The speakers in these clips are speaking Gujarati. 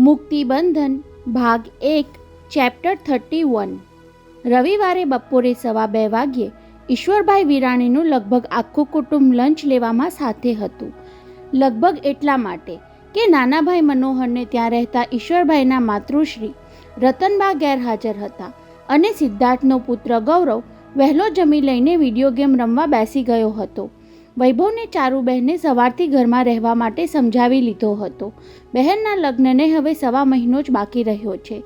મુક્તિબંધન ભાગ 1 ચેપ્ટર 31। રવિવારે બપોરે 2:15 વાગ્યે ઈશ્વરભાઈ વિરાણીનું લગભગ આખું કુટુંબ લંચ લેવામાં સાથે હતું। લગભગ એટલા માટે કે નાનાભાઈ મનોહરને ત્યાં રહેતા ઈશ્વરભાઈના માતૃશ્રી રતનબા ગેરહાજર હતા અને સિદ્ધાર્થનો પુત્ર ગૌરવ વહેલો જમી લઈને વિડીયો ગેમ રમવા બેસી ગયો હતો। વૈભવને ચારુબહેને સવારથી ઘરમાં રહેવા માટે સમજાવી લીધો હતો। બહેનના લગ્નને હવે 1.25 મહિનો જ બાકી રહ્યો છે।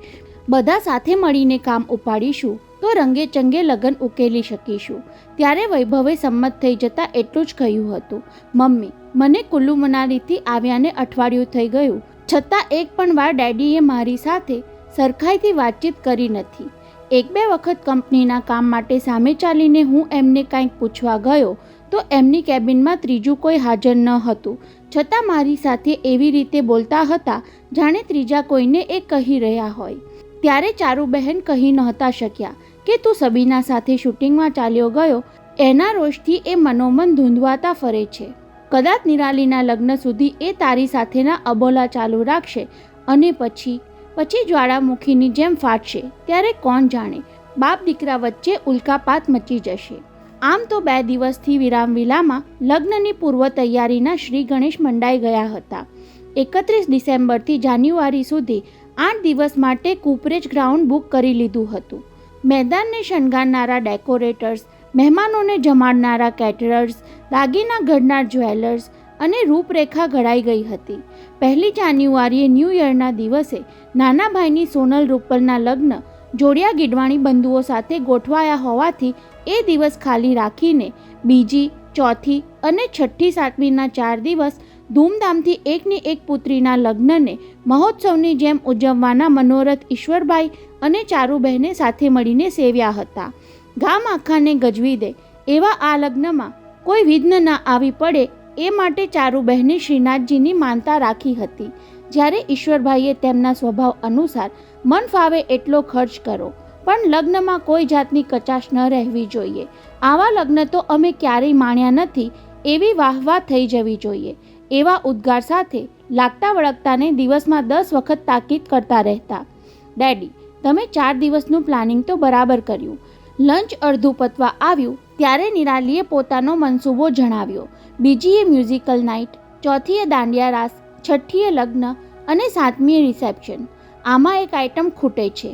બધા સાથે મળીને કામ ઉપાડીશું તો રંગે ચંગે લગ્ન ઉકેલી શકીશું। ત્યારે વૈભવે સંમત થઈ જતાં એટલું જ કહ્યું હતું, મમ્મી, મને કુલ્લુ મનાલીથી આવ્યાને અઠવાડિયું થઈ ગયું, છતાં એક પણ વાર ડેડીએ મારી સાથે સરખાઈથી વાતચીત કરી નથી। 1-2 વખત કંપનીના કામ માટે સામે ચાલીને હું એમને કંઈક પૂછવા ગયો તો એમની કેબિનમાં ત્રીજું કોઈ હાજર ન હતું, છતાં મારી સાથે એવી રીતે બોલતા હતા જાણે ત્રીજા કોઈને એ કહી રહ્યા હોય। ત્યારે ચારુબહેન કહી નહોતા શક્યા કે તું સબીના સાથે શૂટિંગમાં ચાલ્યો ગયો, એના રોષથી એ મનોમન ધૂંધવાતા ફરે છે। કદાચ નિરાલીના લગ્ન સુધી એ તારી સાથેના અબોલા ચાલુ રાખશે અને પછી જ્વાળામુખીની જેમ ફાટશે, ત્યારે કોણ જાણે બાપ દીકરા વચ્ચે ઉલ્કાપાત મચી જશે। આમ તો 2 દિવસથી વિરામવિલામાં લગ્નની પૂર્વ તૈયારીના શ્રી ગણેશ મંડાઈ ગયા હતા। 31 ડિસેમ્બરથી જાન્યુઆરી સુધી 8 દિવસ માટે કુપરેજ ગ્રાઉન્ડ બુક કરી લીધું હતું। મેદાનને શણગારનારા ડેકોરેટર્સ, મહેમાનોને જમાડનારા કેટરર્સ, દાગીના ઘડનાર જ્વેલર્સ અને રૂપરેખા ઘડાઈ ગઈ હતી। 1 જાન્યુઆરીએ ન્યૂ યરના દિવસે નાના ભાઈની સોનલ રૂપલના લગ્ન જોડિયા ગીડવાણી બંધુઓ સાથે ગોઠવાયા હોવાથી એ દિવસ ખાલી રાખીને 2જી, 4થી અને 6ઠ્ઠી સાતમીના 4 દિવસ ધૂમધામથી એકની એક પુત્રીના લગ્નને મહોત્સવની જેમ ઉજવવાના મનોરથ ઈશ્વરભાઈ અને ચારુબહેને સાથે મળીને સેવ્યા હતા। ગામ આખાને ગજવી દે એવા આ લગ્નમાં કોઈ વિઘ્ન ના આવી પડે એ માટે ચારુબહેને શ્રીનાથજીની માનતા રાખી હતી। જ્યારે ઈશ્વરભાઈએ તેમના સ્વભાવ અનુસાર મન ફાવે એટલો ખર્ચ કરો, પણ લગ્નમાં કોઈ જાતની કચાશ ન રહેવી જોઈએ, આવા લગ્ન તો અમે ક્યારેય માણ્યા નથી, એવી વાહવાહ થઈ જવી જોઈએ, એવા ઉદ્ગાર સાથે લાગતા વળગતાને દિવસમાં 10 વખત તાકીદ કરતા રહેતા। ડેડી, તમે 4 દિવસનું પ્લાનિંગ તો બરાબર કર્યું। લંચ અડધું પતવા આવ્યું ત્યારે નિરાલીએ પોતાનો મનસૂબો જણાવ્યો। 2જીએ મ્યુઝિકલ નાઇટ, 4થીએ દાંડિયા રાસ, 6ઠ્ઠીએ લગ્ન અને 7મીએ રિસેપ્શન। આમાં એક આઇટમ ખૂટે છે,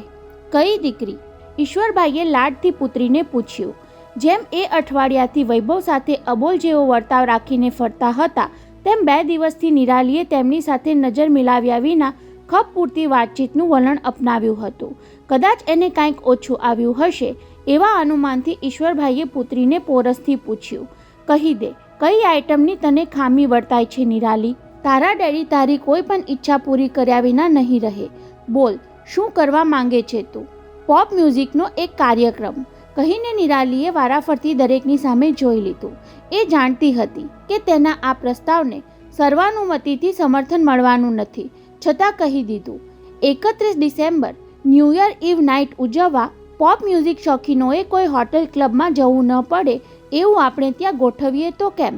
કઈ દીકરી? ઈશ્વરભાઈએ લાડથી પુત્રીને પૂછ્યું। જેમ એ અઠવાડિયાથી વૈભવ સાથે અબોલ જેવો વર્તાવ રાખીને ફરતા હતા, તેમ 2 દિવસથી નિરાલીએ તેમની સાથે નજર મિલાવ્યા વિના ખપ પૂરતી વાતચીતનું વલણ અપનાવ્યું હતું। કદાચ એને કાંઈક ઓછું આવ્યું હશે એવા અનુમાનથી ઈશ્વરભાઈએ પુત્રીને પોરસથી પૂછ્યું, કહી દે, કઈ આઇટમની તને ખામી વર્તાય છે નિરાલી? તારા ડેડી તારી કોઈ પણ ઈચ્છા પૂરી કર્યા વિના નહીં રહે। બોલ, શું કરવા માંગે છે તું? પોપ મ્યુઝિકનો એક કાર્યક્રમ, કહીને નિરાલીએ વારાફરતી દરેકની સામે જોઈ લીધું। એ જાણતી હતી કે તેના આ પ્રસ્તાવને સર્વાનુમતિથી સમર્થન મળવાનું નથી, છતાં કહી દીધું, 31 December new year eve night ઉજવવા પોપ મ્યુઝિક શોખીનોએ કોઈ હોટલ ક્લબમાં જવું ન પડે એવું આપણે ત્યાં ગોઠવીએ તો કેમ?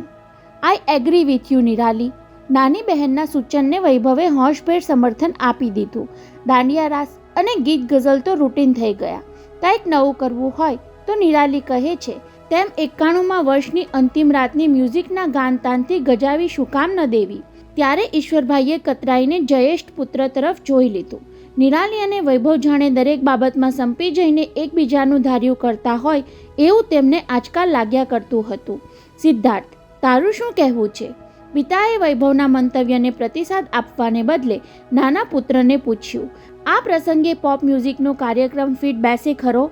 I agree with you Nirali. નાની બહેનના સૂચનને વૈભવે હોંશભેર સમર્થન આપી દીધું। દાંડિયા રાસ અને ગીત ગઝલ તો રૂટીન થઈ ગયા, કંઈક નવું કરવું હોય તો નિરાલી કહે છે તેમ 91મા વર્ષની અંતિમ રાતની મ્યુઝિકના ગાનતાનથી ગજાવી શું કામ ન દેવી? ત્યારે ઈશ્વરભાઈએ કતરાઈને જયેષ્ઠ પુત્ર તરફ જોઈ લીધું। નિરાલી અને વૈભવ જાણે દરેક બાબતમાં સંપી જઈને એકબીજાનું ધાર્યું કરતા હોય એવું તેમને આજકાલ લાગ્યા કરતું હતું। સિદ્ધાર્થ, તારું શું કહેવું છે? પિતાએ વૈભવના મંતવ્યને પ્રતિસાદ આપવાને બદલે નાના પુત્રને પૂછ્યું। આ પ્રસંગે પોપ મ્યુઝિકનો કાર્યક્રમ ફિટ બેસે ખરો?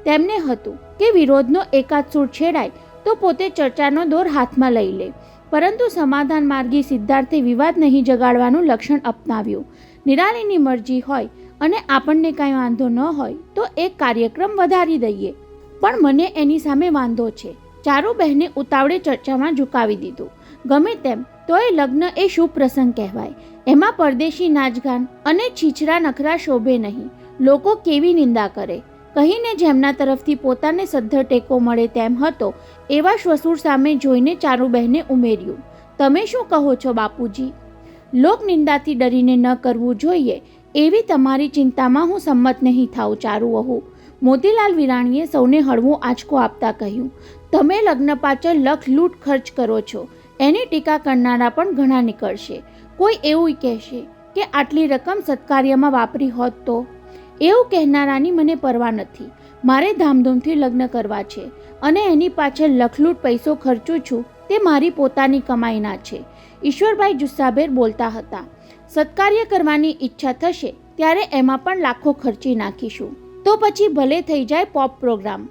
તેમને હતું કે વિરોધનો એકાદ સૂર છેડાય તો પોતે ચર્ચાનો દોર હાથમાં લઈ લે, પરંતુ સમાધાન માર્ગી સિદ્ધાર્થે વિવાદ નહીં જગાડવાનું લક્ષણ અપનાવ્યું। નિરાલીની મરજી હોય અને આપણને કાંઈ વાંધો ન હોય તો એક કાર્યક્રમ વધારી દઈએ, પણ મને એની સામે વાંધો છે। ચારુબહેને ઉતાવળે ચર્ચામાં ઝુકાવી દીધું। ગમે તેમ તોય લગ્ન એ શુભ પ્રસંગ કહેવાય, એમાં પરદેશી નાચગાન અને છીછરા નખરા શોભે નહીં, લોકો કેવી નિંદા કરે, કહીને જેમના તરફથી પોતાને સદ્ધર ટેકો મળે તેમ હતો એવા શ્વસુર સામે જોઈને ચારુબહેને ઉમેર્યું, તમે શું કહો છો બાપુજી? લોકનિંદાથી ડરીને ન કરવું જોઈએ એવી તમારી ચિંતામાં હું સંમત નહીં થાઉં ચારુ વહુ. મોતીલાલ વિરાણીએ સૌને હળવો આંચકો આપતા કહ્યું. તમે લગ્ન પાછળ લખ લૂંટ ખર્ચ કરો છો. એની ટીકા કરનારા પણ ઘણા નીકળશે. કોઈ એવું કહેશે કે આટલી રકમ સત્કાર્યમાં વાપરી હોત તો. એવું કહેનારાની મને પરવા નથી. મારે ધામધૂમથી લગ્ન કરવા છે અને એની પાછળ લખલૂટ પૈસો ખર્ચું છું તે મારી પોતાની કમાઈના છે. ઈશ્વરભાઈ જુસ્સાભેર બોલતા હતા. સત્કાર્ય કરવાની ઈચ્છા થશે ત્યારે એમાં પણ લાખો ખર્ચી નાખીશું. તો પછી ભલે થઈ જાય પોપ પ્રોગ્રામ.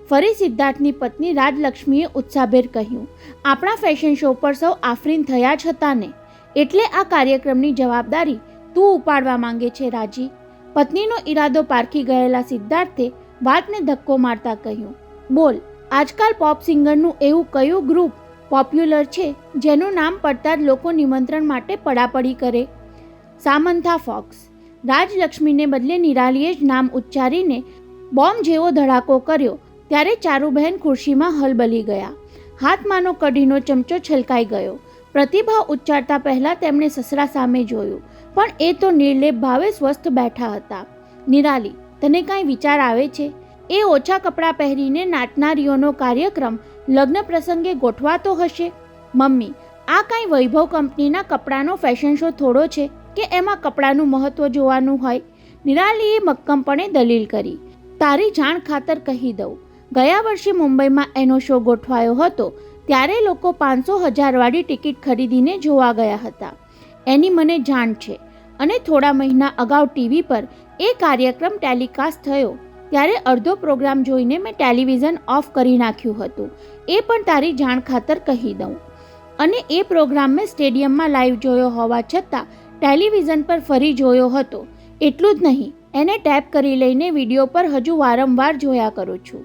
ફરી સિદ્ધાર્થની પત્ની રાજલક્ષ્મીએ ઉત્સાહભેર કહ્યું. આપણા ફેશન શો પર સૌ આફરીન થયા જ હતા ને, એટલે આ કાર્યક્રમની જવાબદારી તું ઉપાડવા માંગે છે રાજી. પત્નીનો ઈરાદો પારખી ગયેલા સિદ્ધાર્થે વાતને ધક્કો મારતા કહ્યું. બોલ, આજકાલ પોપ સિંગરનું એવું કયું ગ્રુપ પોપ્યુલર છે જેનું નામ પડતા જ લોકો નિમંત્રણ માટે પડાપડી કરે? Samantha focus. રાજલક્ષ્મીને બદલે નિરાલીએ જ નામ ઉચ્ચારીને બોમ્બ જેવો ધડાકો કર્યો ત્યારે ચારુબહેન ખુરશીમાં હલબલી ગયા. હાથમાંનો કઢીનો ચમચો છલકાઈ ગયો. પ્રતિભા ઉચ્ચારતા પહેલાં તેમણે સસરા સામે જોયું, પણ એ તો નિર્લેપ ભાવે સ્વસ્થ બેઠા હતા. નિરાલી, તને કાંઈ વિચાર આવે છે? એ ઓછા કપડાં પહેરીને નાચનારીઓનો કાર્યક્રમ લગ્ન પ્રસંગે ગોઠવાતો હશે? મમ્મી, આ કાંઈ વૈભવ કંપનીના કપડાનો ફેશન શો થોડો છે કે એમાં કપડાનું મહત્વ જોવાનું હોય. નિરાલીએ મક્કમપણે દલીલ કરી. તારી જાણ ખાતર કહી દઉં, ગયા વર્ષે મુંબઈમાં એનો શો ગોઠવાયો હતો ત્યારે લોકો 500,000 વાળી ટિકિટ ખરીદીને જોવા ગયા હતા. એની મને જાણ છે. અને થોડા મહિના અગાઉ ટીવી પર એ કાર્યક્રમ ટેલિકાસ્ટ થયો ત્યારે અડધો પ્રોગ્રામ જોઈને મેં ટેલિવિઝન ઓફ કરી નાખ્યું હતું. એ પણ તારી જાણ ખાતર કહી દઉં. અને એ પ્રોગ્રામ મેં સ્ટેડિયમમાં લાઈવ જોયો હોવા છતાં ટેલિવિઝન પર ફરી જોયો હતો. એટલું જ નહીં, એને ટેપ કરી લઈને વિડીયો પર હજુ વારંવાર જોયા કરું છું.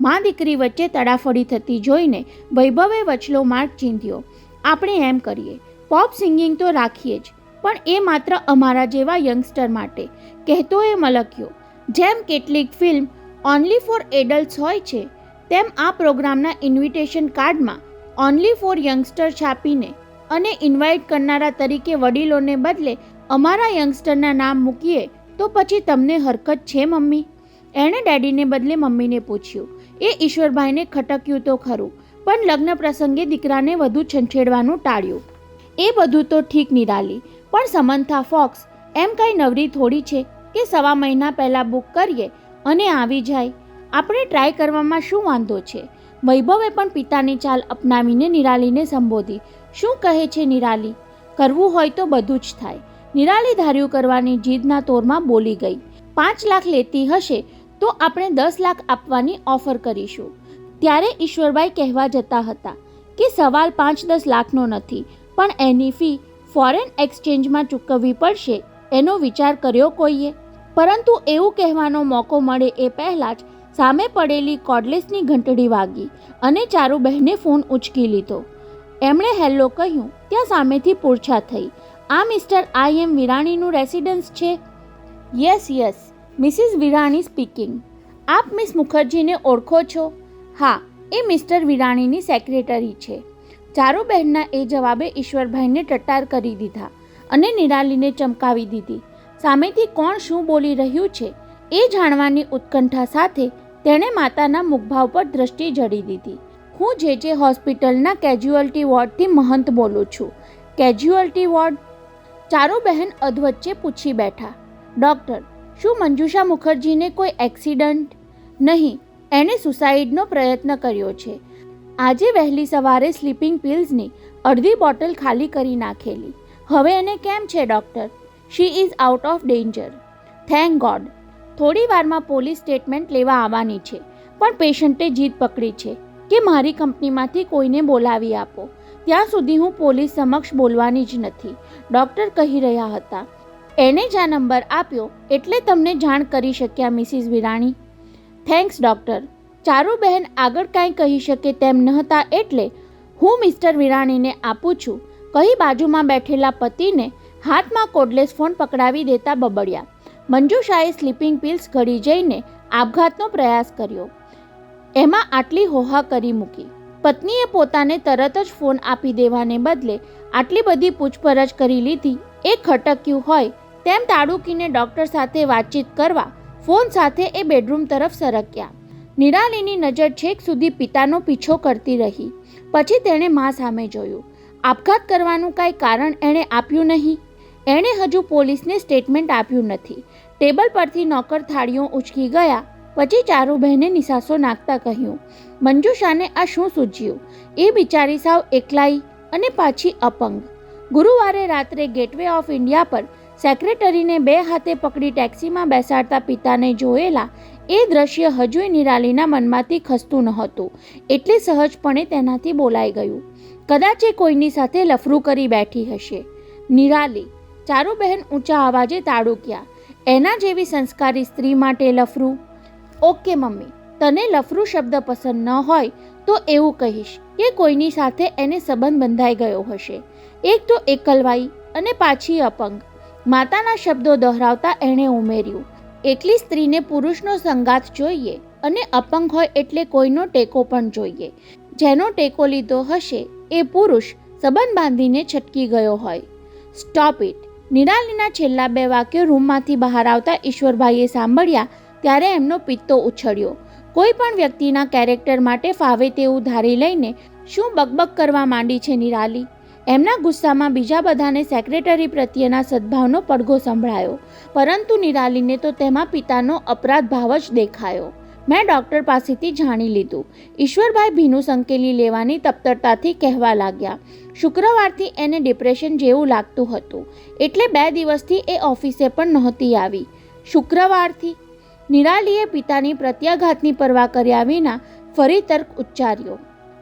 મા દીકરી વચ્ચે તડાફડી થતી જોઈને વૈભવે વચલો માર્ગ ચીંધ્યો. આપણે એમ કરીએ, પોપ સિંગિંગ તો રાખીએ જ, પણ એ માત્ર અમારા જેવા યંગસ્ટર માટે, કહેતો એ મલક્યો. જેમ કેટલીક ફિલ્મ ઓનલી ફોર એડલ્ટ્સ હોય છે તેમ આ પ્રોગ્રામના ઇન્વિટેશન કાર્ડમાં ઓનલી ફોર યંગસ્ટર છાપીને અને ઇન્વાઇટ કરનારા તરીકે વડીલોને બદલે અમારા યંગસ્ટરના નામ મૂકીએ તો પછી તમને હરકત છે મમ્મી? એણે ડેડીને બદલે મમ્મીને પૂછ્યું. એ ઈશ્વરભાઈને ખટક્યું તો ખરું, પણ લગ્ન પ્રસંગે દીકરાને વધુ છંછેડવાનું ટાળ્યું. એ બધું તો ઠીક નિરાલી, પણ સમંથા ફોક્સ એમ કાંઈ નવરી થોડી છે કે સવા મહિના પહેલાં બુક કરીએ અને આવી જાય. આપણે ટ્રાય કરવામાં શું વાંધો છે? વૈભવે પણ પિતાની ચાલ અપનાવીને નિરાલીને સંબોધી. શું કહે છે નિરાલી? કરવું હોય તો બધું જ થાય. નિરાલી ધાર્યું કરવાની જીદના તોરમાં બોલી ગઈ. 5 લાખ લેતી હશે તો આપણે 10 લાખ આપવાની ઓફર કરીશું. ત્યારે ઈશ્વરભાઈ કહેવા જતા હતા કે સવાલ 5-10 લાખનો નથી, પણ એની ફી ફોરેન એક્સચેન્જમાં ચૂકવવી પડશે એનો વિચાર કર્યો કોઈએ? પરંતુ એવું કહેવાનો મોકો મળે એ પહેલાં જ સામે પડેલી કોર્ડલેસની ઘંટડી વાગી અને ચારુબહેને ફોન ઉંચકી લીધો. એમણે હેલ્લો કહ્યું ત્યાં સામેથી પૂછા થઈ. આ મિસ્ટર I.M. વિરાણીનું રેસિડન્સ છે? Yes, Mrs Virani speaking. આપ મિસ મુખર્જીને ઓળખો છો? હા, એ મિસ્ટર વિરાણીની સેક્રેટરી છે. ચારુબહેનના એ જવાબે ઈશ્વરભાઈને ટટ્ટાર કરી દીધા અને નિરાલીને ચમકાવી દીધી. સામેથી કોણ શું બોલી રહ્યું છે એ જાણવાની ઉત્કંઠા સાથે તેણે માતાના મુખભાવ પર દ્રષ્ટિ જડી દીધી. હું જે હોસ્પિટલના કેજ્યુઅલ્ટી વોર્ડથી મહંત બોલું છું. કેજ્યુઅલ્ટી વોર્ડ? ચારુબહેન અધવચ્ચે પૂછી બેઠા. ડૉક્ટર, શું મંજુષા મુખર્જીને કોઈ એક્સિડન્ટ? નહીં, એણે સુસાઇડનો પ્રયત્ન કર્યો છે. આજે વહેલી સવારે સ્લીપિંગ પિલ્સની અડધી બોટલ ખાલી કરી નાખેલી. હવે એને કેમ છે doctor? She is out of danger. Thank God. થોડી વારમાં પોલીસ સ્ટેટમેન્ટ લેવા આવવાની છે, પણ પેશન્ટે જીદ પકડી છે કે મારી કંપનીમાંથી કોઈને બોલાવી આપો. ત્યાં સુધી હું પોલીસ સમક્ષ બોલવાની જ નથી, ડૉક્ટર કહી રહ્યા હતા. એણે જ આ નંબર આપ્યો એટલે તમને જાણ કરી શક્યા મિસિસ વિરાણી. Thanks doctor. ચારુબહેન આગળ કાંઈ કહી શકે તેમ ન હતા એટલે હું મિસ્ટર વિરાણીને આપું છું કહી બાજુમાં બેઠેલા પતિને હાથમાં કોર્ડલેસ ફોન પકડાવી દેતા બબડ્યા. મંજુષાએ સ્લીપિંગ પિલ્સ ઘડી જઈને આપઘાતનો પ્રયાસ કર્યો. એમાં આટલી હોહા કરી મૂકી. પત્નીએ પોતાને તરત જ ફોન આપી દેવાને બદલે આટલી બધી પૂછપરછ કરી લીધી એ ખટક્યું હોય તેમ તાડુકીને ડૉક્ટર સાથે વાતચીત કરવા ફોન સાથે એ બેડરૂમ તરફ સરક્યા. નિરાલીની નજર છેક સુધી પિતાનો પીછો કરતી રહી. પછી તેણે મા સામે જોયું. આપઘાત કરવાનું કાંઈ કારણ એણે આપ્યું નહીં. એણે હજુ પોલીસને સ્ટેટમેન્ટ આપ્યું નથી. ટેબલ પરથી નોકર થાળીઓ ઉંચકી ગયા. પછી ચારુબહેને નિસાસો નાખતા કહ્યું, મંજુષાને આ શું સૂઝ્યું? એ બિચારી સાવ એકલાઈ અને પાછી અપંગ. ગુરુવારે રાત્રે ગેટવે ઓફ ઇન્ડિયા પર સેક્રેટરીને 2 હાથે પકડી ટેક્સીમાં બેસાડતા પિતાને જોયેલા એ દ્રશ્ય હજુય નિરાલીના મનમાંથી ખસતું નહોતું. એટલે સહજપણે તેનાથી બોલાઈ ગયું. કદાચ એ કોઈની સાથે લફરું કરી બેઠી હશે. નિરાલી, ચારુબહેન ઊંચા અવાજે તાડુક્યા. એના જેવી સંસ્કારી સ્ત્રી માટે લફરું? ઓકે મમ્મી, તને લફરું શબ્દ પસંદ ન હોય તો એવું કહીશ કે કોઈની સાથે એને સંબંધ બંધાઈ ગયો હશે. એક તો એકલવાઈ અને પાછી અપંગ. માતાના શબ્દો દોહરાવતા એણે ઉમેર્યું, એકલી સ્ત્રીને પુરુષનો સંગાત જોઈએ અને અપંગ હોય એટલે કોઈનો ટેકો પણ જોઈએ. જેનો ટેકો લીધો હશે એ પુરુષ સંબંધ બાંધીને છટકી ગયો હોય. Stop it. નિરાલીના છેલ્લા 2 વાક્યો રૂમમાંથી બહાર આવતા ઈશ્વરભાઈએ સાંભળ્યા ત્યારે એમનો પિત્તો ઉછળ્યો. કોઈ પણ વ્યક્તિના કેરેક્ટર માટે ફાવે તેવું ધારી લઈને શું બકબક કરવા માંડી છે નિરાલી? એમના ગુસ્સામાં બીજા બધાને સેક્રેટરી પ્રત્યેના સદ્ભાવનો પડઘો સંભળાયો, પરંતુ નિરાલીને તો તેમાં પિતાનો અપરાધ ભાવ જ દેખાયો. મેં ડૉક્ટર પાસેથી જાણી લીધું. ઈશ્વરભાઈ ભીનું સંકેલી લેવાની તપ્તરતાથી કહેવા લાગ્યા. શુક્રવારથી એને ડિપ્રેશન જેવું લાગતું હતું, એટલે 2 દિવસથી એ ઓફિસે પણ નહોતી આવી. શુક્રવારથી? નિરાલીએ પિતાની પ્રત્યાઘાતની પરવા કર્યા વિના ફરી તર્ક ઉચ્ચાર્યો.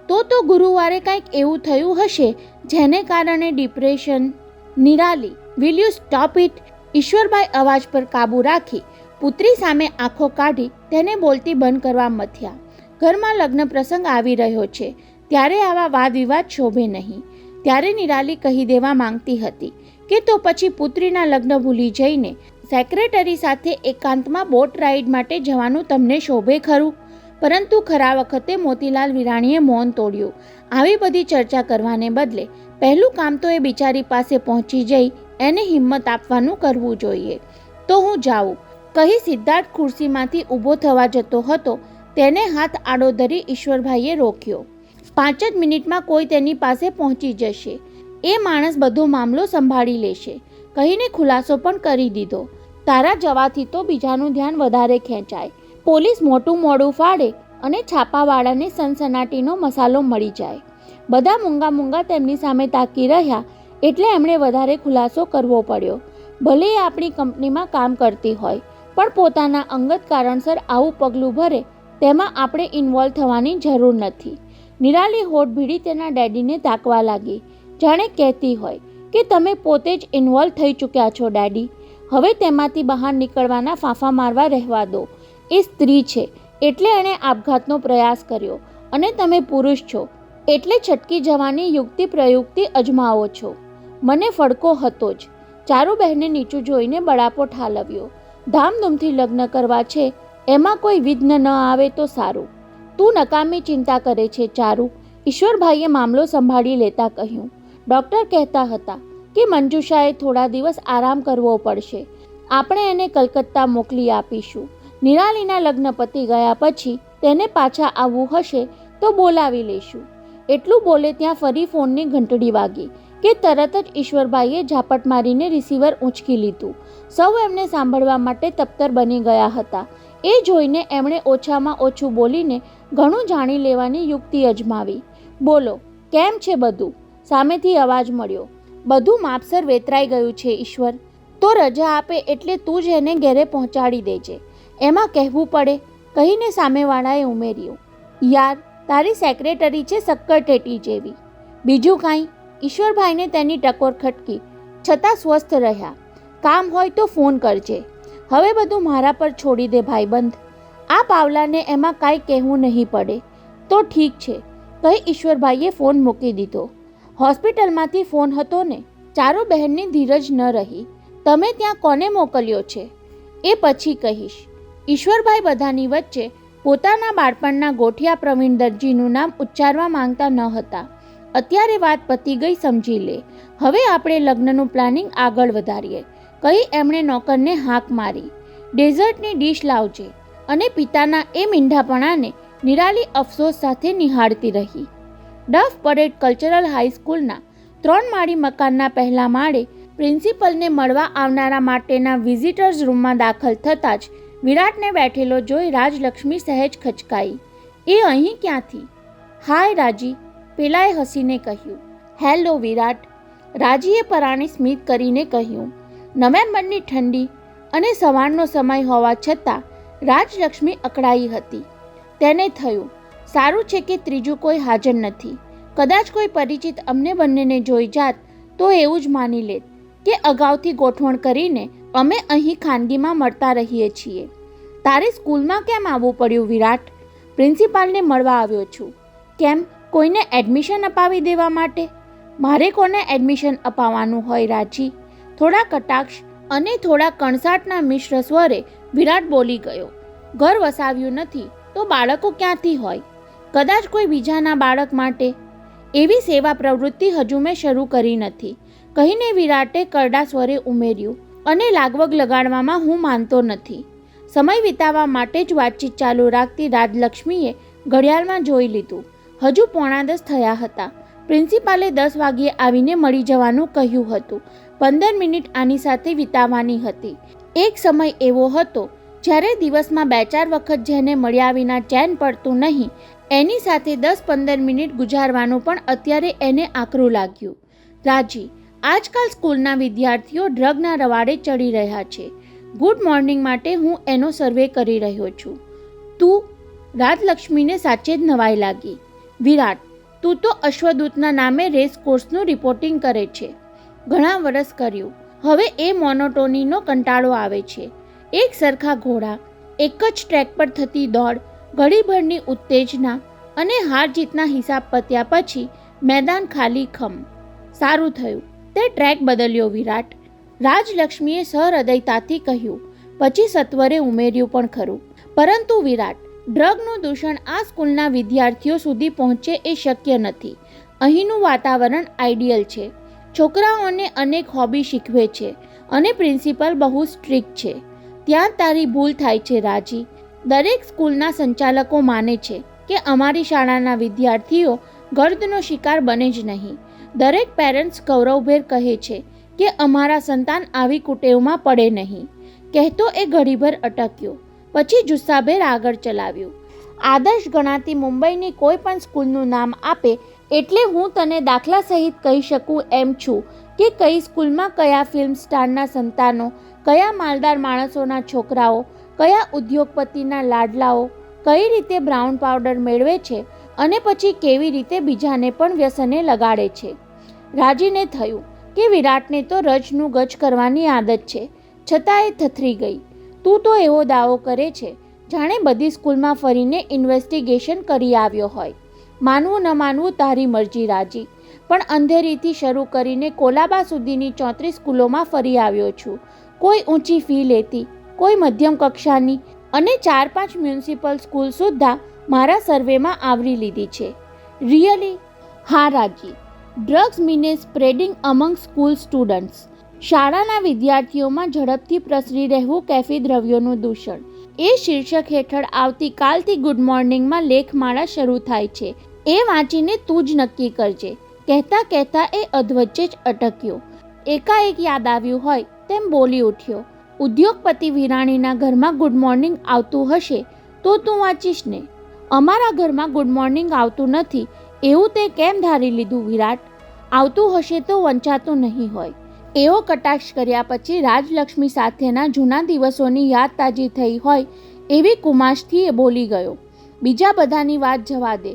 તો ગુરુવારે કંઈક એવું થયું હશે જેને કારણે depression. Nirali, will you stop it? Ishwarbhai અવાજ પર કાબૂ રાખી પુત્રી સામે આંખો કાઢી તેને બોલતી બંધ કરવા મથ્યા. ઘરમાં લગ્ન પ્રસંગ આવી રહ્યો છે ત્યારે આવા વાદ વિવાદ શોભે નહીં. ત્યારે નિરાલી કહી દેવા માંગતી હતી કે તો પછી પુત્રીના લગ્ન ભૂલી જઈને સેક્રેટરી સાથે એકાંતમાં બોટ રાઈડ માટે જવાનું તમને શોભે ખરું? પરંતુ ખરા વખતે મોતીલાલ વિરાણીએ મૌન તોડ્યું. આવી બધી ચર્ચા કરવાને બદલે પહેલું કામ તો એ બિચારી પાસે પહોંચી જઈ એને હિંમત આપવાનું કરવું જોઈએ. તો હું જાઉં, કહી સિદ્ધાર્થ ખુરશીમાંથી ઊભો થવા જતો હતો તેને હાથ આડો ધરી ઈશ્વરભાઈએ રોક્યો. 5 જ મિનિટમાં કોઈ તેની પાસે પહોંચી જશે. એ માણસ બધો મામલો સંભાળી લેશે કહીને ખુલાસો પણ કરી દીધો. તારા જવાથી તો બીજાનું ધ્યાન વધારે ખેંચાય. પોલીસ મોટું મોડું ફાડે અને છાપાવાળાને સનસનાટીનો મસાલો મળી જાય. બધા મૂંગા તેમની સામે તાકી રહ્યા એટલે એમણે વધારે ખુલાસો કરવો પડ્યો. ભલે એ આપણી કંપનીમાં કામ કરતી હોય પણ પોતાના અંગત કારણસર આવું પગલું ભરે તેમાં આપણે ઇન્વોલ્વ થવાની જરૂર નથી. નિરાલી હોઠ ભીડી તેના ડેડીને તાકવા લાગી, જાણે કહેતી હોય કે તમે પોતે જ ઇન્વોલ્વ થઈ ચૂક્યા છો ડેડી. હવે તેમાંથી બહાર નીકળવાના ફાંફા મારવા રહેવા દો. એ સ્ત્રી છે એટલે એણે આપઘાતનો પ્રયાસ કર્યો અને તમે પુરુષ છો એટલે છટકી જવાની યુક્તિ પ્રયુક્તિ અજમાવો છો. મને ફડકો હતો જ. ચારુબહેને નીચું જોઈને બળાપો ઠાલવ્યો. ધામધૂમથી લગ્ન કરવા છે એમાં કોઈ વિઘ્ન ન આવે તો સારું. તું નકામી ચિંતા કરે છે ચારુ, ઈશ્વરભાઈએ મામલો સંભાળી લેતા કહ્યું. ડૉક્ટર કહેતા હતા કે મંજુષાએ થોડા દિવસ આરામ કરવો પડશે. આપણે એને કલકત્તા મોકલી આપીશું. નિરાલીના લગ્ન પતી ગયા પછી તેને પાછા આવવું હશે તો બોલાવી લઈશું. એટલું બોલે ત્યાં ફરી ફોનની ઘંટડી વાગી કે તરત જ ઈશ્વરભાઈએ ઝાપટ મારીને રિસીવર ઊંચકી લીધું. સૌ એમને સાંભળવા માટે તપ્તર બની ગયા હતા. એ જોઈને એમણે ઓછામાં ઓછું બોલીને ઘણું જાણી લેવાની યુક્તિ અજમાવી. બોલો, કેમ છે બધું? સામેથી અવાજ મળ્યો. બધું માપસર વેતરાઈ ગયું છે ઈશ્વર. તો રજા આપે એટલે તું જ એને ઘેરે પહોંચાડી દેજે. એમાં કહેવું પડે, કહીને સામેવાળાએ ઉમેર્યું. યાર, તારી સેક્રેટરી છે શક્કરટેટી જેવી. બીજું કાંઈ? ઈશ્વરભાઈને તેની ટકોર ખટકી, છતાં સ્વસ્થ રહ્યા. કામ હોય તો ફોન કરજે. હવે બધું મારા પર છોડી દે ભાઈબંધ. આ પાવલાને એમાં કાંઈ કહેવું નહીં પડે તો ઠીક છે, કહી ઈશ્વરભાઈએ ફોન મૂકી દીધો. હોસ્પિટલમાંથી ફોન હતો ને? ચારુબહેનની ધીરજ ન રહી. તમે ત્યાં કોને મોકલ્યો છે એ પછી કહીશ. ઈશ્વરભાઈ બધાની વચ્ચે પોતાના બાળપણના ગોઠિયા પ્રવીણ દરજીનું નામ ઉચ્ચારવા માંગતા ન હતા. અત્યારે વાત પતી ગઈ સમજી લે. હવે આપણે લગ્નનું પ્લાનિંગ આગળ વધારીએ. કહી એમણે નોકરને હાંક મારી. ડેઝર્ટની ડીશ લાવજે. અને પિતાના એ મીંઢાપણાને નિરાલી અફસોસ સાથે નિહાળતી રહી. ડફ પરેડ કલ્ચરલ હાઈસ્કૂલના 3 માળી મકાનના પહેલા માળે પ્રિન્સિપલને મળવા આવનારા માટેના વિઝિટર્સ રૂમમાં દાખલ થતાં જ વિરાટને બેઠેલો જોઈ રાજલક્ષ્મી સહેજ ખચકાઈ. એ અહીં ક્યાંથી? હાય રાજી, પેલાએ હસીને કહ્યું. હેલો વિરાટ, રાજીએ પરાણે સ્મિત કરીને કહ્યું. નવેમ્બરની ઠંડી અને સવારનો સમય હોવા છતાં રાજલક્ષ્મી અકળાઈ હતી. તેને થયું, સારું છે કે ત્રીજું કોઈ હાજર નથી. કદાચ કોઈ પરિચિત અમને બંનેને જોઈ જાત તો એવું જ માની લેત કે અગાઉથી ગોઠવણ કરીને અમે અહીં ખાનગીમાં મળતા રહીએ છીએ. તારે સ્કૂલમાં કેમ આવવું પડ્યું વિરાટ? પ્રિન્સિપાલને મળવા આવ્યો છું. કેમ, કોઈને એડમિશન અપાવી દેવા માટે? મારે કોને એડમિશન અપાવવાનું હોય રાજી? થોડા કટાક્ષ અને થોડા કણસાટના મિશ્ર સ્વરે વિરાટ બોલી ગયો. ઘર વસાવ્યું નથી તો બાળકો ક્યાંથી હોય? કદાચ કોઈ બીજાના બાળક માટે. એવી સેવા પ્રવૃત્તિ હજુ મેં શરૂ કરી નથી, કહીને વિરાટે કરડા સ્વરે ઉમેર્યું. અને લાગવગ લગાડવામાં હું માનતો નથી. સમય વિતાવવા માટે જ વાતચીત ચાલુ રાખતી રાજલક્ષ્મીએ ઘડિયાળમાં જોઈ લીધું. હજુ 9:45 થયા હતા. પ્રિન્સિપાલે 10 વાગ્યે આવીને મળી જવાનું કહ્યું હતું. 15 મિનિટ આની સાથે વિતાવવાની હતી. એક સમય એવો હતો જ્યારે દિવસમાં 2-4 વખત જેને મળ્યા વિના ચેન પડતું નહીં, એની સાથે 10-15 મિનિટ ગુજારવાનું પણ અત્યારે એને આકરું લાગ્યું. રાજી, આજકાલ સ્કૂલના વિદ્યાર્થીઓ ડ્રગના રવાડે ચડી રહ્યા છે. ગુડ મોર્નિંગ માટે હું એનો સર્વે કરી રહ્યો છું. તું? રાજલક્ષ્મીને સાચે જ નવાઈ લાગી. વિરાટ, તું તો અશ્વદૂતના નામે રેસ કોર્સનું રિપોર્ટિંગ કરે છે. ઘણા વર્ષ કર્યું. હવે એ મોનોટોનીનો કંટાળો આવે છે. એક સરખા ઘોડા, એક જ ટ્રેક પર થતી દોડ, ઘડીભરની ઉત્તેજના અને હાર જીતના હિસાબ પત્યા પછી મેદાન ખાલી ખમ. સારું થયું તે ટ્રેક બદલ્યો વિરાટ, રાજલક્ષ્મીએ સહૃદયતાથી કહ્યું. પછી સત્વરે ઉમેર્યું પણ ખરું. પરંતુ વિરાટ, ડ્રગનું દૂષણ આ સ્કૂલના વિદ્યાર્થીઓ સુધી પહોંચે એ શક્ય નથી. અહીંનું વાતાવરણ આઈડિયલ છે. છોકરાઓને અનેક હોબી શીખવે છે અને પ્રિન્સિપલ બહુ સ્ટ્રિક્ટ છે. ત્યાં તારી ભૂલ થાય છે રાજી. દરેક સ્કૂલના સંચાલકો માને છે કે અમારી શાળાના વિદ્યાર્થીઓ ગર્દનો શિકાર બને જ નહીં. દરેક પેરેન્ટ્સ ગૌરવભેર કહે છે કે અમારા સંતાન આવી કુટેવમાં પડે નહીં. કહેતો એ ઘડીભર અટક્યો, પછી જુસ્સાભેર આગળ ચલાવ્યું. આદર્શ ગણાતી મુંબઈની કોઈ પણ સ્કૂલનું નામ આપે એટલે હું તને દાખલા સહિત કહી શકું એમ છું કે કઈ સ્કૂલમાં કયા ફિલ્મ સ્ટારના સંતાનો, કયા માલદાર માણસોના છોકરાઓ, કયા ઉદ્યોગપતિના લાડલાઓ કઈ રીતે બ્રાઉન પાવડર મેળવે છે અને પછી કેવી રીતે બીજાને પણ વ્યસને લગાડે છે. રાજીને થયું કે વિરાટને તો રજનું ગજ કરવાની આદત છે, છતાં એ થથરી ગઈ. તું તો એવો દાવો કરે છે જાણે બધી સ્કૂલમાં ફરીને ઇન્વેસ્ટિગેશન કરી આવ્યો હોય. માનવું ન માનવું તારી મરજી રાજી, પણ અંધેરીથી શરૂ કરીને કોલાબા સુધીની 34 સ્કૂલોમાં ફરી આવ્યો છું. કોઈ ઊંચી ફી લેતી, કોઈ મધ્યમ કક્ષાની અને 4-5 મ્યુનિસિપલ સ્કૂલ સુદ્ધા મારા સર્વેમાં આવરી લીધી છે. રિયલી? હા રાજી. ડ્રગ્સ મીને સ્પ્રેડિંગ અમંગ સ્કૂલ સ્ટુડન્ટ્સ. શાળાના વિદ્યાર્થીઓમાં ઝડપથી પ્રસરી રહેવું કેફી દ્રવ્યોનું દૂષણ. એ શીર્ષક હેઠળ આવતીકાલથી ગુડ મોર્નિંગમાં લેખમાળા શરૂ થાય છે. એ વાંચીને તું જ નક્કી કરજે. કહેતા કહેતા એ અધવચ્ચે જ અટક્યો. એકાએક યાદ આવ્યું હોય તેમ બોલી ઉઠ્યો. ઉદ્યોગપતિ વિરાણીના ઘરમાં ગુડ મોર્નિંગ આવતું હશે તો તું વાંચીશ ને? અમારા ઘરમાં ગુડ મોર્નિંગ આવતું નથી એવું તે કેમ ધારી લીધું વિરાટ? આવતું હશે તો વંચાતું નહીં હોય. એવો કટાક્ષ કર્યા પછી રાજલક્ષ્મી સાથેના જૂના દિવસોની યાદ તાજી થઈ હોય એવી કુમાશથી એ બોલી ગયો. બીજા બધાની વાત જવા દે,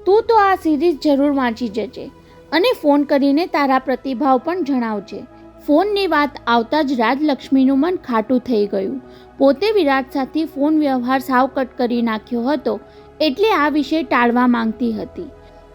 તું તો આ સિરીઝ જરૂર વાંચી જજે અને ફોન કરીને તારા પ્રતિભાવ પણ જણાવજે. ફોનની વાત આવતા જ રાજલક્ષ્મીનું મન ખાટું થઈ ગયું. પોતે વિરાટ સાથે ફોન વ્યવહાર સાવ કટ કરી નાખ્યો હતો એટલે આ વિષય ટાળવા માંગતી હતી.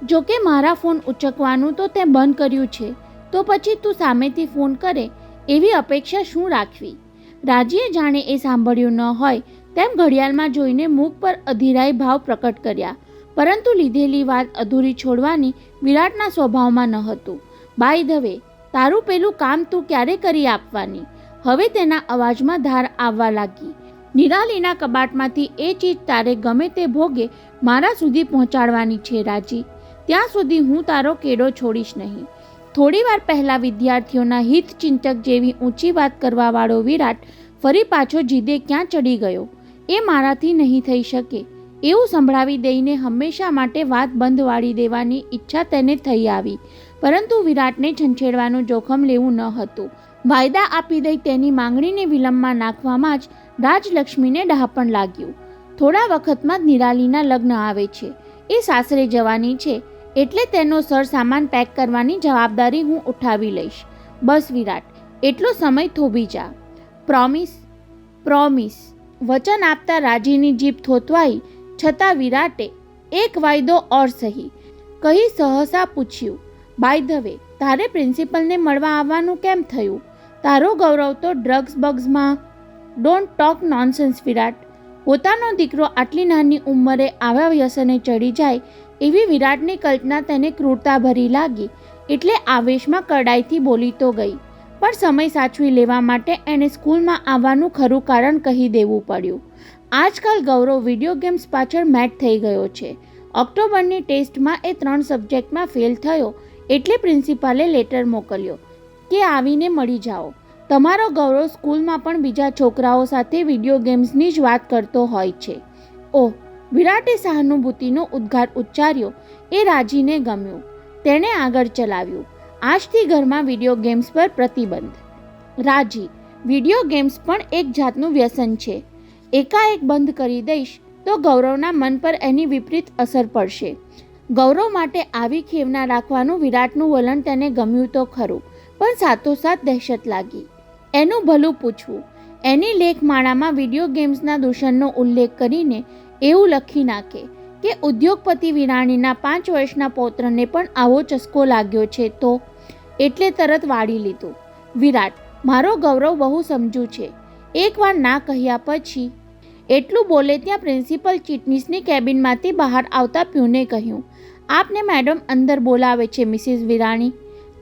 જોકે મારા ફોન ઉચકવાનું તો તે બંધ કર્યું છે, તો પછી તું સામેથી ફોન કરે એવી અપેક્ષા શું રાખવી? રાજીએ જાણે એ સાંભળ્યું ન હોય તેમ ઘડિયાળમાં જોઈને મુખ પર અધીરાઈ ભાવ પ્રકટ કર્યા. પરંતુ લીધેલી વાત અધૂરી છોડવાની વિરાટના સ્વભાવમાં ન હતું. બાય ધ વે, તારું પેલું કામ તું ક્યારે કરી આપવાની? હવે તેના અવાજમાં ધાર આવવા લાગી. નિરાલીના કબાટમાંથી એ ચીજ તારે ગમે તે ભોગે મારા સુધી પહોંચાડવાની છે રાજી. ત્યાં સુધી હું તારો કેડો છોડીશ નહીં. થોડીવાર પહેલાં વિદ્યાર્થીઓના હિતચિંતક જેવી ઊંચી વાત કરવાવાળો વિરાટ ફરી પાછો જીદે ક્યાં ચડી ગયો. એ મારાથી નહીં થઈ શકે એવું સંભળાવી દઈને હંમેશા માટે વાત બંધ વાળી દેવાની ઈચ્છા તેને થઈ આવી. પરંતુ વિરાટને છંછેડવાનું જોખમ લેવું ન હતું. વાયદા આપી દઈ તેની માંગણીને વિલંબમાં નાખવામાં જ રાજલક્ષ્મીને ડહાપણ લાગ્યું. થોડા વખતમાં જ નિરાલીના લગ્ન આવે છે. એ સાસરે જવાની છે એટલે તેનો સરસામાન પેક કરવાની જવાબદારી હું ઉઠાવી લઈશ. બસ વિરાટ, એટલો સમય થોભી જા. પ્રોમિસ? પ્રોમિસ. વચન આપતા રાજીની જીભ થોતવાઈ છતાં વિરાટે એક વાયદો ઓર સહી કહી સહસા પૂછ્યું, બાય ધ વે, તારે પ્રિન્સિપલને મળવા આવવાનું કેમ થયું? તારો ગૌરવ તો ડ્રગ્સ બગ્સમાં. ડોન્ટ ટોક નોનસેન્સ વિરાટ. પોતાનો દીકરો આટલી નાની ઉંમરે આવા વ્યસને ચડી જાય એવી વિરાટની કલ્પના તેને ક્રૂરતા ભરી લાગી એટલે આવેશમાં કડાઈથી બોલી તો ગઈ, પણ સમય સાચવી લેવા માટે એણે સ્કૂલમાં આવવાનું ખરું કારણ કહી દેવું પડ્યું. આજકાલ ગૌરવ વિડીયો ગેમ્સ પાછળ મેટ થઈ ગયો છે. ઓક્ટોબરની ટેસ્ટમાં એ 3 સબ્જેક્ટમાં ફેલ થયો એટલે પ્રિન્સિપાલે લેટર મોકલ્યો કે આવીને મળી જાઓ. તમારો ગૌરવ સ્કૂલમાં પણ બીજા છોકરાઓ સાથે વિડીયો ગેમ્સની જ વાત કરતો હોય છે. ઓહ, વિરાટે સહાનુભૂતિનો ઉદ્ગાર ઉચ્ચાર્યો. એ રાજીને ગમ્યું. તેણે આગળ ચલાવ્યું, આજથી ઘરમાં વિડીયો ગેમ્સ પર પ્રતિબંધ. રાજી, વિડીયો ગેમ્સ પણ એક જાતનું વ્યસન છે. એકાએક બંધ કરી દઈશ તો ગૌરવના મન પર એની વિપરીત અસર પડશે. ગૌરવ માટે આવી ખેવના રાખવાનું વિરાટનું વલણ તેને ગમ્યું તો ખરું, પણ સાથોસાથ દહેશત લાગી. એનું ભલું પૂછવું. એની લેખમાળામાં વિડીયો ગેમ્સના દૂષણનો ઉલ્લેખ કરીને એવું લખી નાખે કે ઉદ્યોગપતિ વિરાણીના 5 વર્ષના પૌત્રને પણ આવો ચસ્કો લાગ્યો છે તો એટલે તરત વાળી લીધું. વિરાટ, મારો ગૌરવ બહુ સમજુ છે. એકવાર ના કહ્યા પછી. એટલું બોલે ત્યાં પ્રિન્સિપલ ચીટનીસની કેબિનમાંથી બહાર આવતા પ્યુને કહ્યું, આપને મેડમ અંદર બોલાવે છે મિસિસ વિરાણી.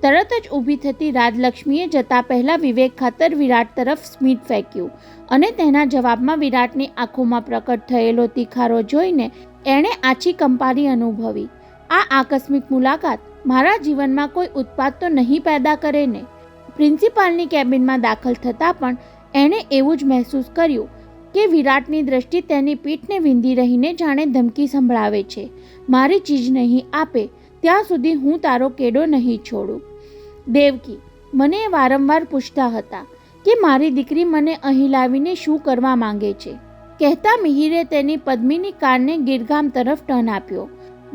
તરત જ ઊભી થતી રાજલક્ષ્મીએ જતા પહેલાં વિવેક ખાતર વિરાટ તરફ સ્મિત ફેંક્યું અને તેના જવાબમાં વિરાટની આંખોમાં પ્રકટ થયેલો તિખારો જોઈને એણે આછી કંપારી અનુભવી. આ આકસ્મિક મુલાકાત મારા જીવનમાં કોઈ ઉત્પાત તો નહીં પેદા કરે ને? પ્રિન્સિપાલની કેબિનમાં દાખલ થતાં પણ એણે એવું જ મહેસૂસ કર્યું કે વિરાટની દ્રષ્ટિ તેની પીઠને વિંધી રહીને જાણે ધમકી સંભળાવે છે, મારી ચીજ નહીં આપે ત્યાં સુધી હું તારો કેડો નહીં છોડું. દેવકી મને વારંવાર પૂછતા હતા કે મારી દીકરી મને અહીં લાવીને શું કરવા માંગે છે. કહેતા મિહિરે તેની પદ્મિની કારને ગિરગામ તરફ ટર્ન આપ્યો.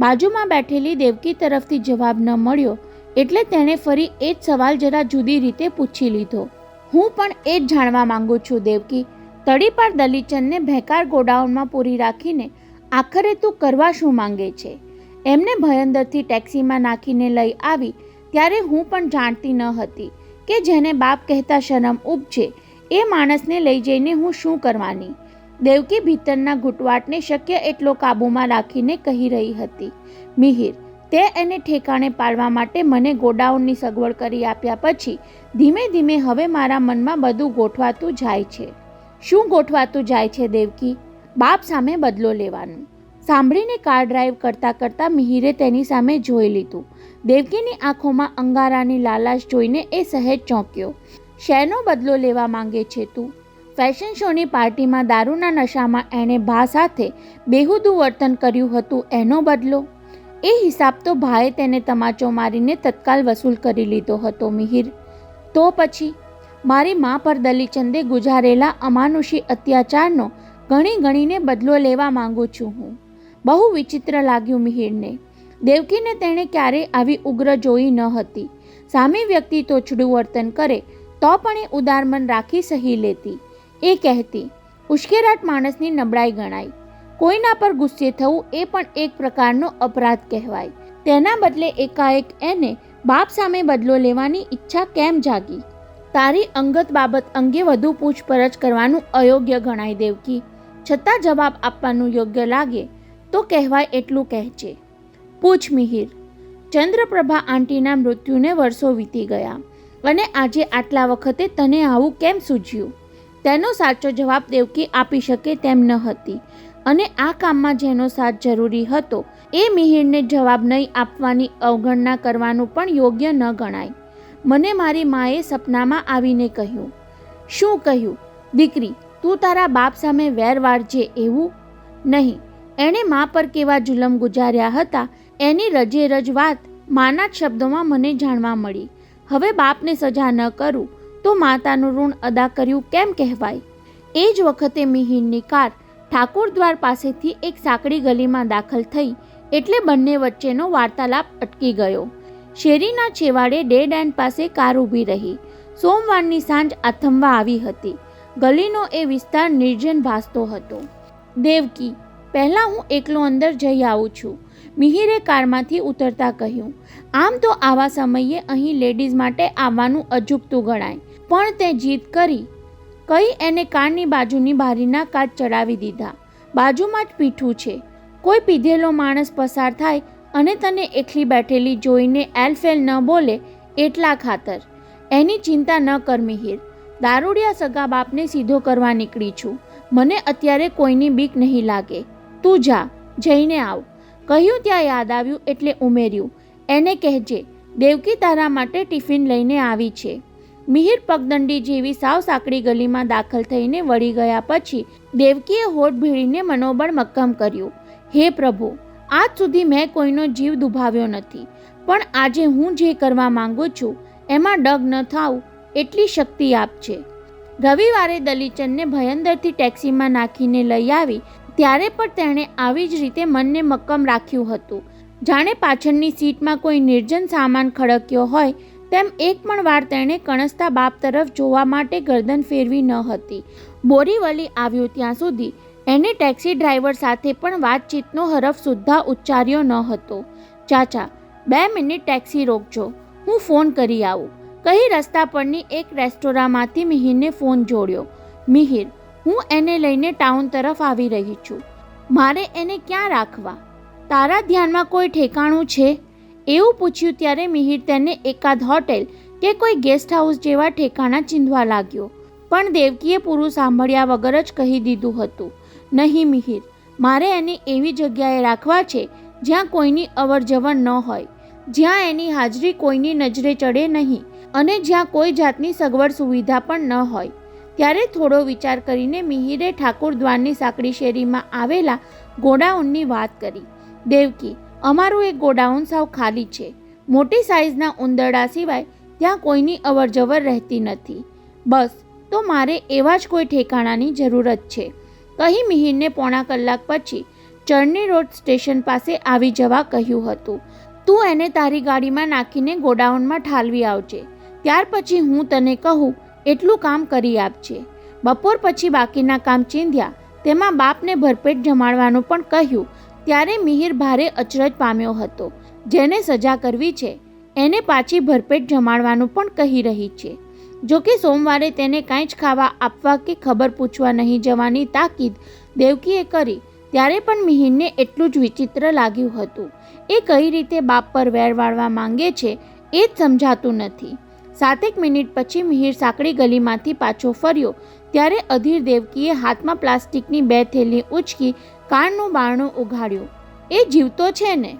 બાજુમાં બેઠેલી દેવકી તરફથી જવાબ ન મળ્યો એટલે તેણે ફરી એ જ સવાલ જરા જુદી રીતે પૂછી લીધો. હું પણ એ જ જાણવા માંગુ છું દેવકી, તડીપાર દલીચંદને ભેકાર ગોડાઉનમાં પૂરી રાખીને આખરે તું કરવા શું માંગે છે? એમને ભયંદરથી ટેક્સીમાં નાખીને લઈ આવી ત્યારે હું પણ જાણતી ન હતી કે જેને બાપ કહેતા શરમ ઉપજે એ માણસને લઈ જઈને હું શું કરવાની. દેવકી ભીતરના ઘૂંટવાટને શક્ય એટલો કાબૂમાં રાખીને કહી રહી હતી, મિહિર, તે એને ઠેકાણે પાડવા માટે મને ગોડાઉનની સગવડ કરી આપ્યા પછી ધીમે ધીમે હવે મારા મનમાં બધું ગોઠવાતું જાય છે. શું ગોઠવાતું જાય છે દેવકી? બાપ સામે બદલો લેવાનું. સાંભળીને કાર ડ્રાઈવ કરતાં કરતાં મિહિરે તેની સામે જોઈ લીધું. દેવકીની આંખોમાં અંગારાની લાલાશ જોઈને એ સહેજ ચોંક્યો. શેનો બદલો લેવા માંગે છે તું? ફેશન શોની પાર્ટીમાં દારૂના નશામાં એણે ભા સાથે બેહુદું વર્તન કર્યું હતું એનો બદલો? એ હિસાબ તો ભાએ તેને તમાચો મારીને તત્કાલ વસૂલ કરી લીધો હતો મિહિર. તો પછી મારી મા પર દલીચંદે ગુજારેલા અમાનુષી અત્યાચારનો ગણી ગણીને બદલો લેવા માંગુ છું હું. બહુ વિચિત્ર લાગ્યું મિહિરને. દેવકીને તેણે ક્યારેય આવી ઉગ્ર જોઈ ન હતી. સામી વ્યક્તિ તોછડું વર્તન કરે તો પણ એ ઉદાર મન રાખી સહી લેતી. એ કહેતી, ઉશ્કેરાટ માણસની નબળાઈ ગણાય. કોઈના પર ગુસ્સે થવું એ પણ એક પ્રકારનો અપરાધ કહેવાય. તેના બદલે એકાએક એને બાપ સામે બદલો લેવાની ઈચ્છા કેમ જાગી? તારી અંગત બાબત અંગે વધુ પૂછપરછ કરવાનું અયોગ્ય ગણાય દેવકી. છતાં જવાબ આપવાનું યોગ્ય લાગે તો કહેવાય એટલું કહેજે. પૂછ મિહિર. ચંદ્રપ્રભા આંટીના મૃત્યુને વર્ષો વીતી ગયા. અને આજે આટલા વખતે તને આવું કેમ સૂઝ્યું? તેનો સાચો જવાબ દેવકી આપી શકે તેમ ન હતી, અને આ કામમાં જેનો સાથ જરૂરી હતો એ મિહિરને જવાબ નહીં આપવાની અવગણના કરવાનું પણ યોગ્ય ન ગણાય. મને મારી માએ સપનામાં આવીને કહ્યું. શું કહ્યું? દીકરી, તું તારા બાપ સામે વેર વાળજે એવું? નહીં, એણે મા પર કેવા જુલમ ગુજાર્યા હતા એની રજે રજ વાત માના જ શબ્દોમાં મને જાણવા મળી. હવે બાપને સજા ન કરું તો માતાનું ઋણ અદા કર્યું કેમ કહેવાય? એ જ વખતે મિહિરની કાર ઠાકોર દ્વાર પાસેથી એક સાંકડી ગલીમાં દાખલ થઈ એટલે બંને વચ્ચેનો વાર્તાલાપ અટકી ગયો. શેરીના છેવાડે ડેડ એન્ડ પાસે કાર ઊભી રહી. સોમવારની સાંજ આથમવા આવી હતી. ગલીનો એ વિસ્તાર નિર્જન ભાસતો હતો. દેવકી, પહેલાં હું એકલો અંદર જઈ આવું છું, મિહિરે કારમાંથી ઉતરતા કહ્યું. આમ તો આવા સમયે અહીં લેડીઝ માટે આવવાનું અજુગતું ગણાય, પણ તે જીદ કરી એને કારની બાજુની બારીના કાચ ચડાવી દીધા. બાજુમાં જ પીઠું છે. કોઈ પીધેલો માણસ પસાર થાય અને તને એકલી બેઠેલી જોઈને એલફેલ ન બોલે એટલા ખાતર. એની ચિંતા ન કર મિહિર. દારૂડિયા સગા બાપને સીધો કરવા નીકળી છું. મને અત્યારે કોઈની બીક નહીં લાગે. તું જા, જઈને આવ. કહ્યું ત્યાં યાદ આવ્યું એટલે ઉમેર્યું. એને કહેજે દેવકી તારા માટે ટિફિન લઈને આવી છે. મિહિર પગદંડી જેવી સાવ સાંકડી ગલીમાં દાખલ થઈને વળી ગયા પછી દેવકીએ હોઠ ભીડીને મનોબળ મક્કમ કર્યું. હે પ્રભુ, આજ સુધી મેં કોઈનો જીવ દુભાવ્યો નથી, પણ આજે હું જે કરવા માંગુ છું એમાં ડગ ન થાવ એટલી શક્તિ આપજે. રવિવારે દલીચંદને ભયંદરથી ટેક્સીમાં નાખીને લઈ આવી ત્યારે પણ તેણે આવી જ રીતે મનને મક્કમ રાખ્યું હતું, જાણે પાછળની સીટમાં કોઈ નિર્જન સામાન ખડક્યો હોય તેમ એક પણ વાર તેણે કણસતા બાપ તરફ જોવા માટે ગરદન ફેરવી ન હતી. બોરીવલી આવ્યો ત્યાં સુધી એને ટેક્સી ડ્રાઈવર સાથે પણ વાતચીતનો હરફ સુદ્ધા ઉચ્ચાર્યો ન હતો. ચાચા, 2 મિનિટ ટેક્સી રોકજો, હું ફોન કરી આવું, કહી રસ્તા પરની એક રેસ્ટોરાંમાંથી મિહિરને ફોન જોડ્યો. મિહિર, હું એને લઈને ટાઉન તરફ આવી રહી છું. મારે એને ક્યાં રાખવા? તારા ધ્યાનમાં કોઈ ઠેકાણું છે? એવું પૂછ્યું ત્યારે મિહિર તેને એકાદ હોટેલ કે કોઈ ગેસ્ટ હાઉસ જેવા ઠેકાણા ચીંધવા લાગ્યો. પણ દેવકીએ પૂરું સાંભળ્યા વગર જ કહી દીધું હતું. નહીં મિહિર, મારે એને એવી જગ્યાએ રાખવા છે જ્યાં કોઈની અવરજવર ન હોય, જ્યાં એની હાજરી કોઈની નજરે ચડે નહીં અને જ્યાં કોઈ જાતની સગવડ સુવિધા પણ ન હોય. ત્યારે થોડો વિચાર કરીને મિહિરે ઠાકોર દ્વારની સાંકડી શેરીમાં આવેલા ગોડાઉનની વાત કરી. દેવકી, અમારું એક ગોડાઉન સાવ ખાલી છે. મોટી સાઇઝના ઉંદરડા સિવાય ત્યાં કોઈની અવરજવર રહેતી નથી. બસ, તો મારે એવા જ કોઈ ઠેકાણાની જરૂરત છે, કહી મિહિરને પોણા કલાક પછી ચર્ની રોડ સ્ટેશન પાસે આવી જવા કહ્યું હતું. તું એને તારી ગાડીમાં નાખીને ગોડાઉનમાં ઠાલવી આવજે. ત્યાર પછી હું તને કહું એટલું કામ કરી આપજે. બપોર પછી બાકીના કામ ચીંધ્યા, તેમાં બાપને ભરપેટ જમાડવાનું પણ કહ્યું ત્યારે મિહિર ભારે અચરજ પામ્યો હતો. જેને સજા કરવી છે એને પાછી ભરપેટ જમાડવાનું પણ કહી રહી છે. જોકે સોમવારે તેને કાંઈ જ ખાવા આપવા કે ખબર પૂછવા નહીં જવાની તાકીદ દેવકીએ કરી ત્યારે પણ મિહિરને એટલું જ વિચિત્ર લાગ્યું હતું. એ કઈ રીતે બાપ પર વેર વાળવા માંગે છે એ જ સમજાતું નથી. 7 મિનિટ પછી મિહિર સાંકડી ગલીમાંથી પાછો ફર્યો ત્યારે અધીર દેવકીએ હાથમાં પ્લાસ્ટિકની 2 થેલી ઉચકી કારનું બારણું ઉઘાડ્યું. એ જીવતો છે ને?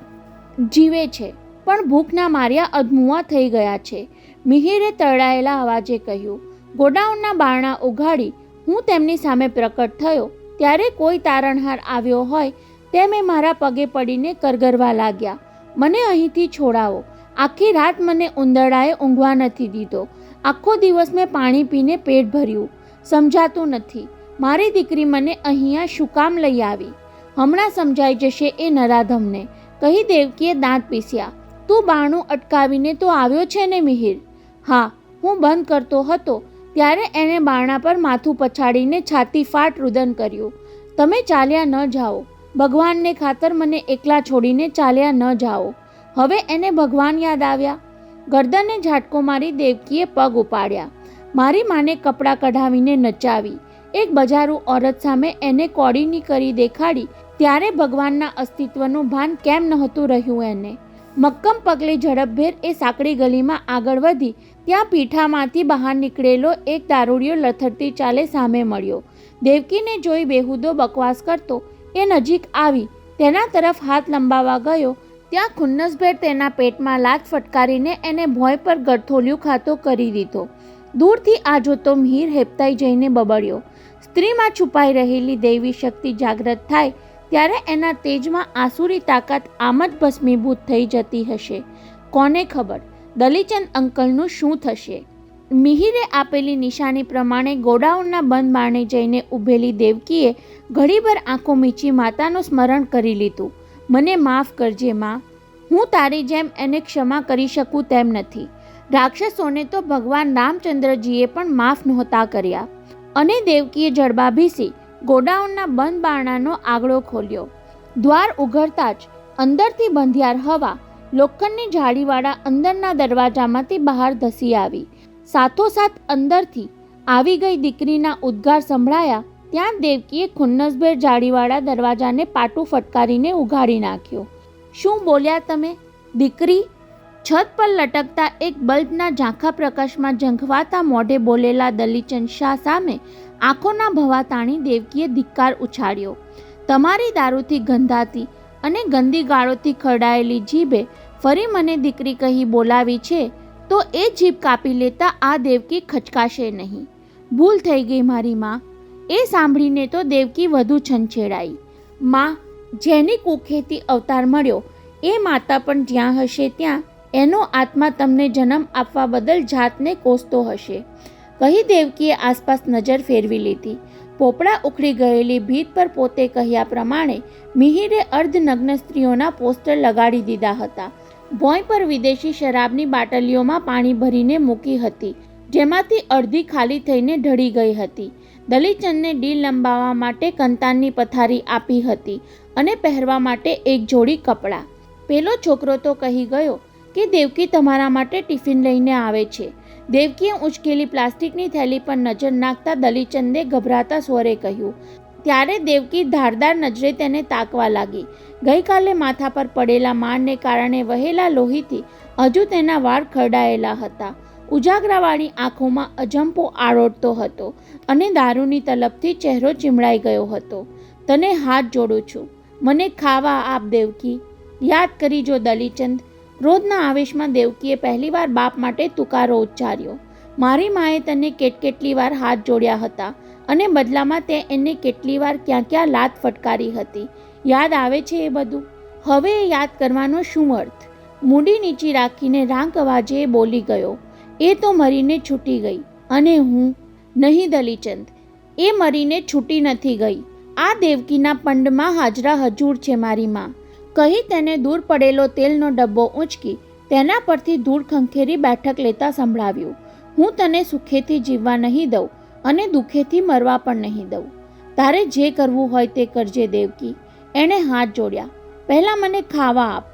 જીવે છે, પણ ભૂખના માર્યા અધમુઆ થઈ ગયા છે, મિહિરે તરડાયેલા અવાજે કહ્યું. ગોડાઉનના બારણા ઉઘાડી હું તેમની સામે પ્રકટ થયો ત્યારે કોઈ તારણહાર આવ્યો હોય તેમ એ મારા પગે પડીને કરગરવા લાગ્યા. મને અહીંથી છોડાવો. આખી રાત મને ઉંદરડાએ ઊંઘવા નથી દીધો. આખો દિવસ મેં પાણી પીને પેટ ભર્યું. સમજાતું નથી મારી દીકરી મને અહીંયા શું કામ લઈ આવી. હમણાં સમજાઈ જશે એ નરાધમને, કહી દેવકીએ દાંત પીસ્યા. તું બારણું અટકાવીને તો આવ્યો છે ને મિહિર? હા, હું બંધ કરતો હતો ત્યારે એણે બારણા પર માથું પછાડીને છાતી ફાટ રુદન કર્યું. તમે ચાલ્યા ન જાઓ. ભગવાનને ખાતર મને એકલા છોડીને ચાલ્યા ન જાઓ. હવે એને ભગવાન યાદ આવ્યા. ગરદને ઝાટકો મારી દેવકીએ પગ ઉપાડ્યા. મારી માને કપડાં કઢાવીને નચાવી. એક બજારું ઓરત સામે એને કોડીની કરી દેખાડી ત્યારે ભગવાનના અસ્તિત્વનું ભાન કેમ નહોતું રહ્યું એને. મક્કમ પગલે ઝડપભેર એ સાંકડી ગલીમાં આગળ વધી ત્યાં પીઠામાંથી બહાર નીકળેલો એક દારૂડિયો લથડતી ચાલે સામે મળ્યો. દેવકીને જોઈ બેહુદો બકવાસ કરતો એ નજીક આવી તેના તરફ હાથ લંબાવવા ગયો ત્યાં ખુન્નસભેર તેના પેટમાં લાત ફટકારીને એને ભોંય પર ગળથોલિયું ખાતો કરી દીધો. દૂરથી આ જોતો મિહિર હેપતાઈ જઈને બબડ્યો. સ્ત્રીમાં છુપાઈ રહેલી દૈવી શક્તિ જાગૃત થાય ત્યારે એના તેજમાં આસુરી તાકાત આમ જ ભસ્મીભૂત થઈ જતી હશે. કોને ખબર દલીચંદ અંકલનું શું થશે? મિહિરે આપેલી નિશાની પ્રમાણે ગોડાઉનના બંધ બારણે જઈને ઊભેલી દેવકીએ ઘડીભર આંખો મીચી માતાનું સ્મરણ કરી લીધું. મને માફ કરજે માં, હું તારી જેમ એને ક્ષમા કરી શકું તેમ નથી. રાક્ષસોને તો ભગવાન રામચંદ્રજીએ પણ માફ નહોતા કર્યા. અને દેવકીએ જડબા ભીસી ગોડાઉનના બંધ બારણાનો આગળો ખોલ્યો. દ્વાર ઉઘડતા જ અંદરથી બંધિયાર હવા લોખંડની જાળીવાળા અંદરના દરવાજામાંથી બહાર ધસી આવી. સાથોસાથ અંદરથી આવી ગઈ દીકરીના ઉદ્ગાર સંભળાયા ત્યાં દેવકીએ ખુન્નસભેર જાળીવાળા દરવાજાને પાટું ફટકારીને ઉઘાડી નાખ્યો. શું બોલ્યા તમે? દીકરી? છત પર લટકતા એક બલ્બના ઝાંખા પ્રકાશમાં ઝંખવાતા મોઢે બોલેલા દલીચંદ શાહ સામે આંખોના ભવા તાણી દેવકીએ ધિક્કાર ઉછાળ્યો. તમારી દારૂથી ગંધાતી અને ગંદી ગાળોથી ખરડાયેલી જીભે ફરી મને દીકરી કહી બોલાવી છે તો એ જીભ કાપી લેતા આ દેવકી ખચકાશે નહીં. ભૂલ થઈ ગઈ મારી માં. એ સાંભળીને તો દેવકી વધુ છંછેડાઈ. માં, જેની કુખેથી અવતાર મળ્યો એ માતા પણ જ્યાં હશે ત્યાં એનો આત્મા તમને જન્મ આપવા બદલ જાતને કોસતો હશે, કહી દેવકીએ આસપાસ નજર ફેરવી લીધી. પોપડા ઉખડી ગયેલી ભીત પર પોતે કહ્યા પ્રમાણે મિહિરે અર્ધનગ્ન સ્ત્રીઓના પોસ્ટર લગાડી દીધા હતા. ભોંય પર વિદેશી શરાબની બાટલીઓમાં પાણી ભરીને મૂકી હતી, જેમાંથી અડધી ખાલી થઈને ઢળી ગઈ હતી. દલીચંદને ડીલ લંબાવવા માટે કંતાનની પથારી આપી હતી અને પહેરવા માટે એક જોડી કપડાં. પેલો છોકરો તો કહી ગયો કે દેવકી તમારા માટે ટિફિન લઈને આવે છે. દેવકીએ ઉંચકેલી પ્લાસ્ટિકની થેલી પર નજર નાખતા દલીચંદે ગભરાતા સ્વરે કહ્યું. ત્યારે દેવકી ધારદાર નજરે તેને તાકવા લાગી. ગઈકાલે માથા પર પડેલા મારને કારણે વહેલા લોહીથી હજુ તેના વાળ ખરડાયેલા હતા. ઉજાગરાવાળી આંખોમાં અજંપો આરોટતો હતો અને દારૂની તલબથી ચહેરો ચીમડાઈ ગયો હતો. તને હાથ જોડું છું, મને ખાવા આપ દેવકી. યાદ કરી જો દલીચંદ. ક્રોધના આવેશમાં દેવકીએ પહેલીવાર બાપ માટે તુકારો ઉચ્ચાર્યો. મારી માએ તને કેટલી વાર હાથ જોડ્યા હતા અને બદલામાં તે એને કેટલી વાર ક્યાં ક્યાં લાત ફટકારી હતી. યાદ આવે છે એ બધું? હવે એ યાદ કરવાનો શું અર્થ? મૂડી નીચી રાખીને રાંક અવાજે એ બોલી ગયો. એ તો મરીને છૂટી ગઈ અને હું નહીં દલીચંદ, એ મરીને છૂટી નથી ગઈ. આ દેવકીના પંડમાં હાજરા હજૂર છે મારી માં, કહી તેને દૂર પડેલો તેલનો ડબ્બો ઊંચકી તેના પરથી ધૂળ ખંખેરી બેઠક લેતા સંભળાવ્યું. હું તને સુખેથી જીવવા નહીં દઉં અને દુઃખેથી મરવા પણ નહીં દઉં. તારે જે કરવું હોય તે કરજે દેવકી. એણે હાથ જોડ્યા. પહેલાં મને ખાવા આપ.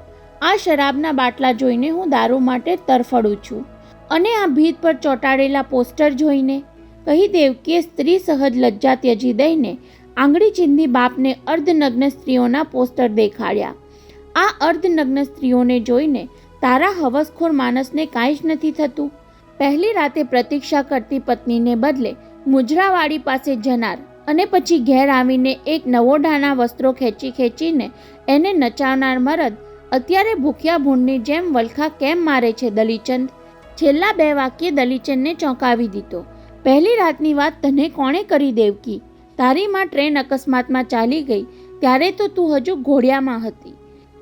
આ શરાબના બાટલા જોઈને હું દારૂ માટે તરફડું છું અને આ ભીત પર ચોંટાડેલા પોસ્ટર જોઈને, કહી દેવકીએ સ્ત્રી સહજ લજ્જા ત્યજી દઈને આંગળી ચીંધી બાપને અર્ધનગ્ન સ્ત્રીઓના પોસ્ટર દેખાડ્યા. આ અર્ધનગ્ન સ્ત્રીઓને જોઈને તારા હવસખોર માનસને કાંઈ જ નથી થતું? પહેલી રાતે પ્રતીક્ષા કરતી પત્નીને બદલે મુજરાવાળી પાસે જનાર અને પછી ઘેર આવીને એક નવોઢાના વસ્ત્રો ખેંચીને એને નચાવનાર મરદ અત્યારે ભૂખ્યા ભૂંડની જેમ વલખા કેમ મારે છે દલીચંદ? છેલ્લા 2 વાક્યે દલીચંદને ચોંકાવી દીધો. પહેલી રાતની વાત તને કોણે કરી દેવકી? તારી માં ટ્રેન અકસ્માતમાં ચાલી ગઈ ત્યારે તો તું હજુ ઘોડિયામાં હતી.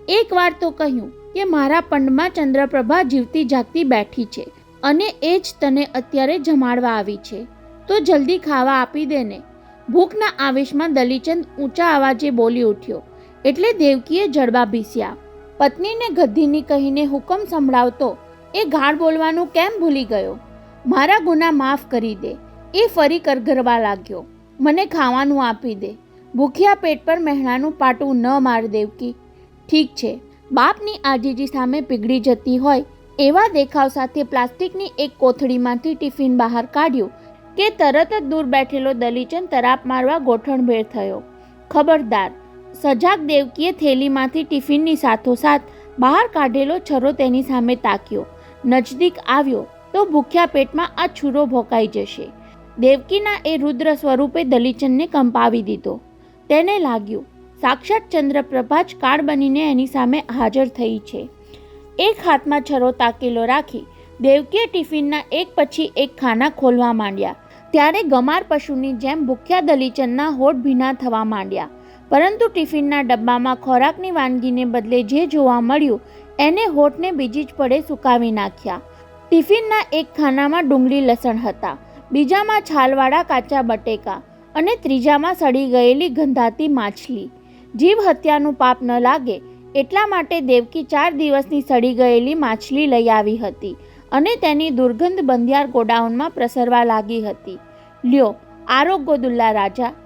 એકવાર તો કહ્યું કે મારા પંડમાં ચંદ્રપ્રભા જીવતી જાગતી બેઠી છે અને એ જ તને અત્યારે જમાડવા આવી છે, તો જલ્દી ખાવા આપી દે ને. ભૂખના આવેશમાં દલીચંદ ઊંચા અવાજે બોલી ઉઠ્યો એટલે દેવકીએ જડબા ભીસ્યા. પત્નીને ગદ્દીની કહીને હુકમ સંભળાવતો એ ગાળ બોલવાનું કેમ ભૂલી ગયો? મારા ગુના માફ કરી દે. એ ફરી કરગરવા લાગ્યો. મને ખાવાનું આપી દે. ભૂખ્યા પેટ પર મહેણાનું પાટું ન માર દેવકી. ઠીક છે. બાપની આજીજી સામે પીગળી જતી હોય એવા દેખાવ સાથે પ્લાસ્ટિકની એક કોથળીમાંથી ટિફિન બહાર કાઢ્યું કે તરત જ દૂર બેઠેલો દલીચંદ તરાપ મારવા ગોઠણભેર થયો. ખબરદાર! સજાગ દેવકીએ થેલીમાંથી ટિફિનની સાથોસાથ બહાર કાઢેલો છરો તેની સામે તાક્યો. નજદીક આવ્યો તો ભૂખ્યા પેટમાં આ છુરો ભોંકાઈ જશે. દેવકીના એ રુદ્ર સ્વરૂપે દલીચંદને કંપાવી દીધો. તેને લાગ્યું સાક્ષાત ચંદ્રપ્રભા જ કાળ બનીને એની સામે હાજર થઈ છે. એક હાથમાં છરો તાકેલો રાખી દેવકીએ ટિફિનના એક પછી એક ખાના ખોલવા માંડ્યા. ત્યારે ગમાર પશુની જેમ ભૂખ્યા દલીચંદના હોઠ ભીના થવા માંડ્યા. પરંતુ ટિફિનના ડબ્બામાં ખોરાકની વાનગીને બદલે જે જોવા મળ્યું એને હોઠને બીજી જ પડે સુકાવી નાખ્યા. ટિફિનના એક ખાનામાં ડુંગળી લસણ હતા, બીજામાં છાલવાળા કાચા બટેકા અને ત્રીજામાં સડી ગયેલી ગંધાતી માછલી. જીવ હત્યાનું પાપ ન લાગે એટલા માટે દેવકી 4 દિવસની સડી ગયેલી માછલી લઈ આવી હતી અને તેની દુર્ગંધ બંધિયાર ગોડાઉનમાં પ્રસરવા લાગી હતી. લ્યો આરોગ્ય દુલ્લા રાજા.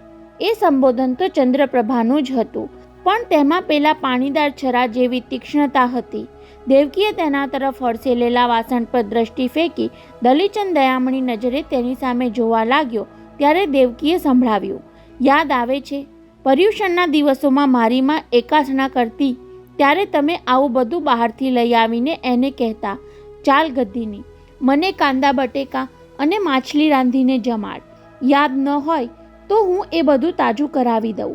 એ સંબોધન તો ચંદ્રપ્રભાનું જ હતું, પણ તેમાં પેલા પાણીદાર છરા જેવી તીક્ષ્ણતા હતી. દેવકીએ તેના તરફ હડસેલેલા વાસણ પર દ્રષ્ટિ ફેંકી દલીચંદ દયામણી નજરે તેની સામે જોવા લાગ્યો. ત્યારે દેવકીએ સંભળાવ્યું, યાદ આવે છે પર્યુષણના દિવસોમાં મારી માં એકાસણા કરતી ત્યારે તમે આવું બધું બહારથી લઈ આવીને એને કહેતા, ચાલ ગદ્દીની, મને કાંદા બટેકા અને માછલી રાંધીને જમાડ. યાદ ન હોય તો હું એ બધું તાજું કરાવી દઉં.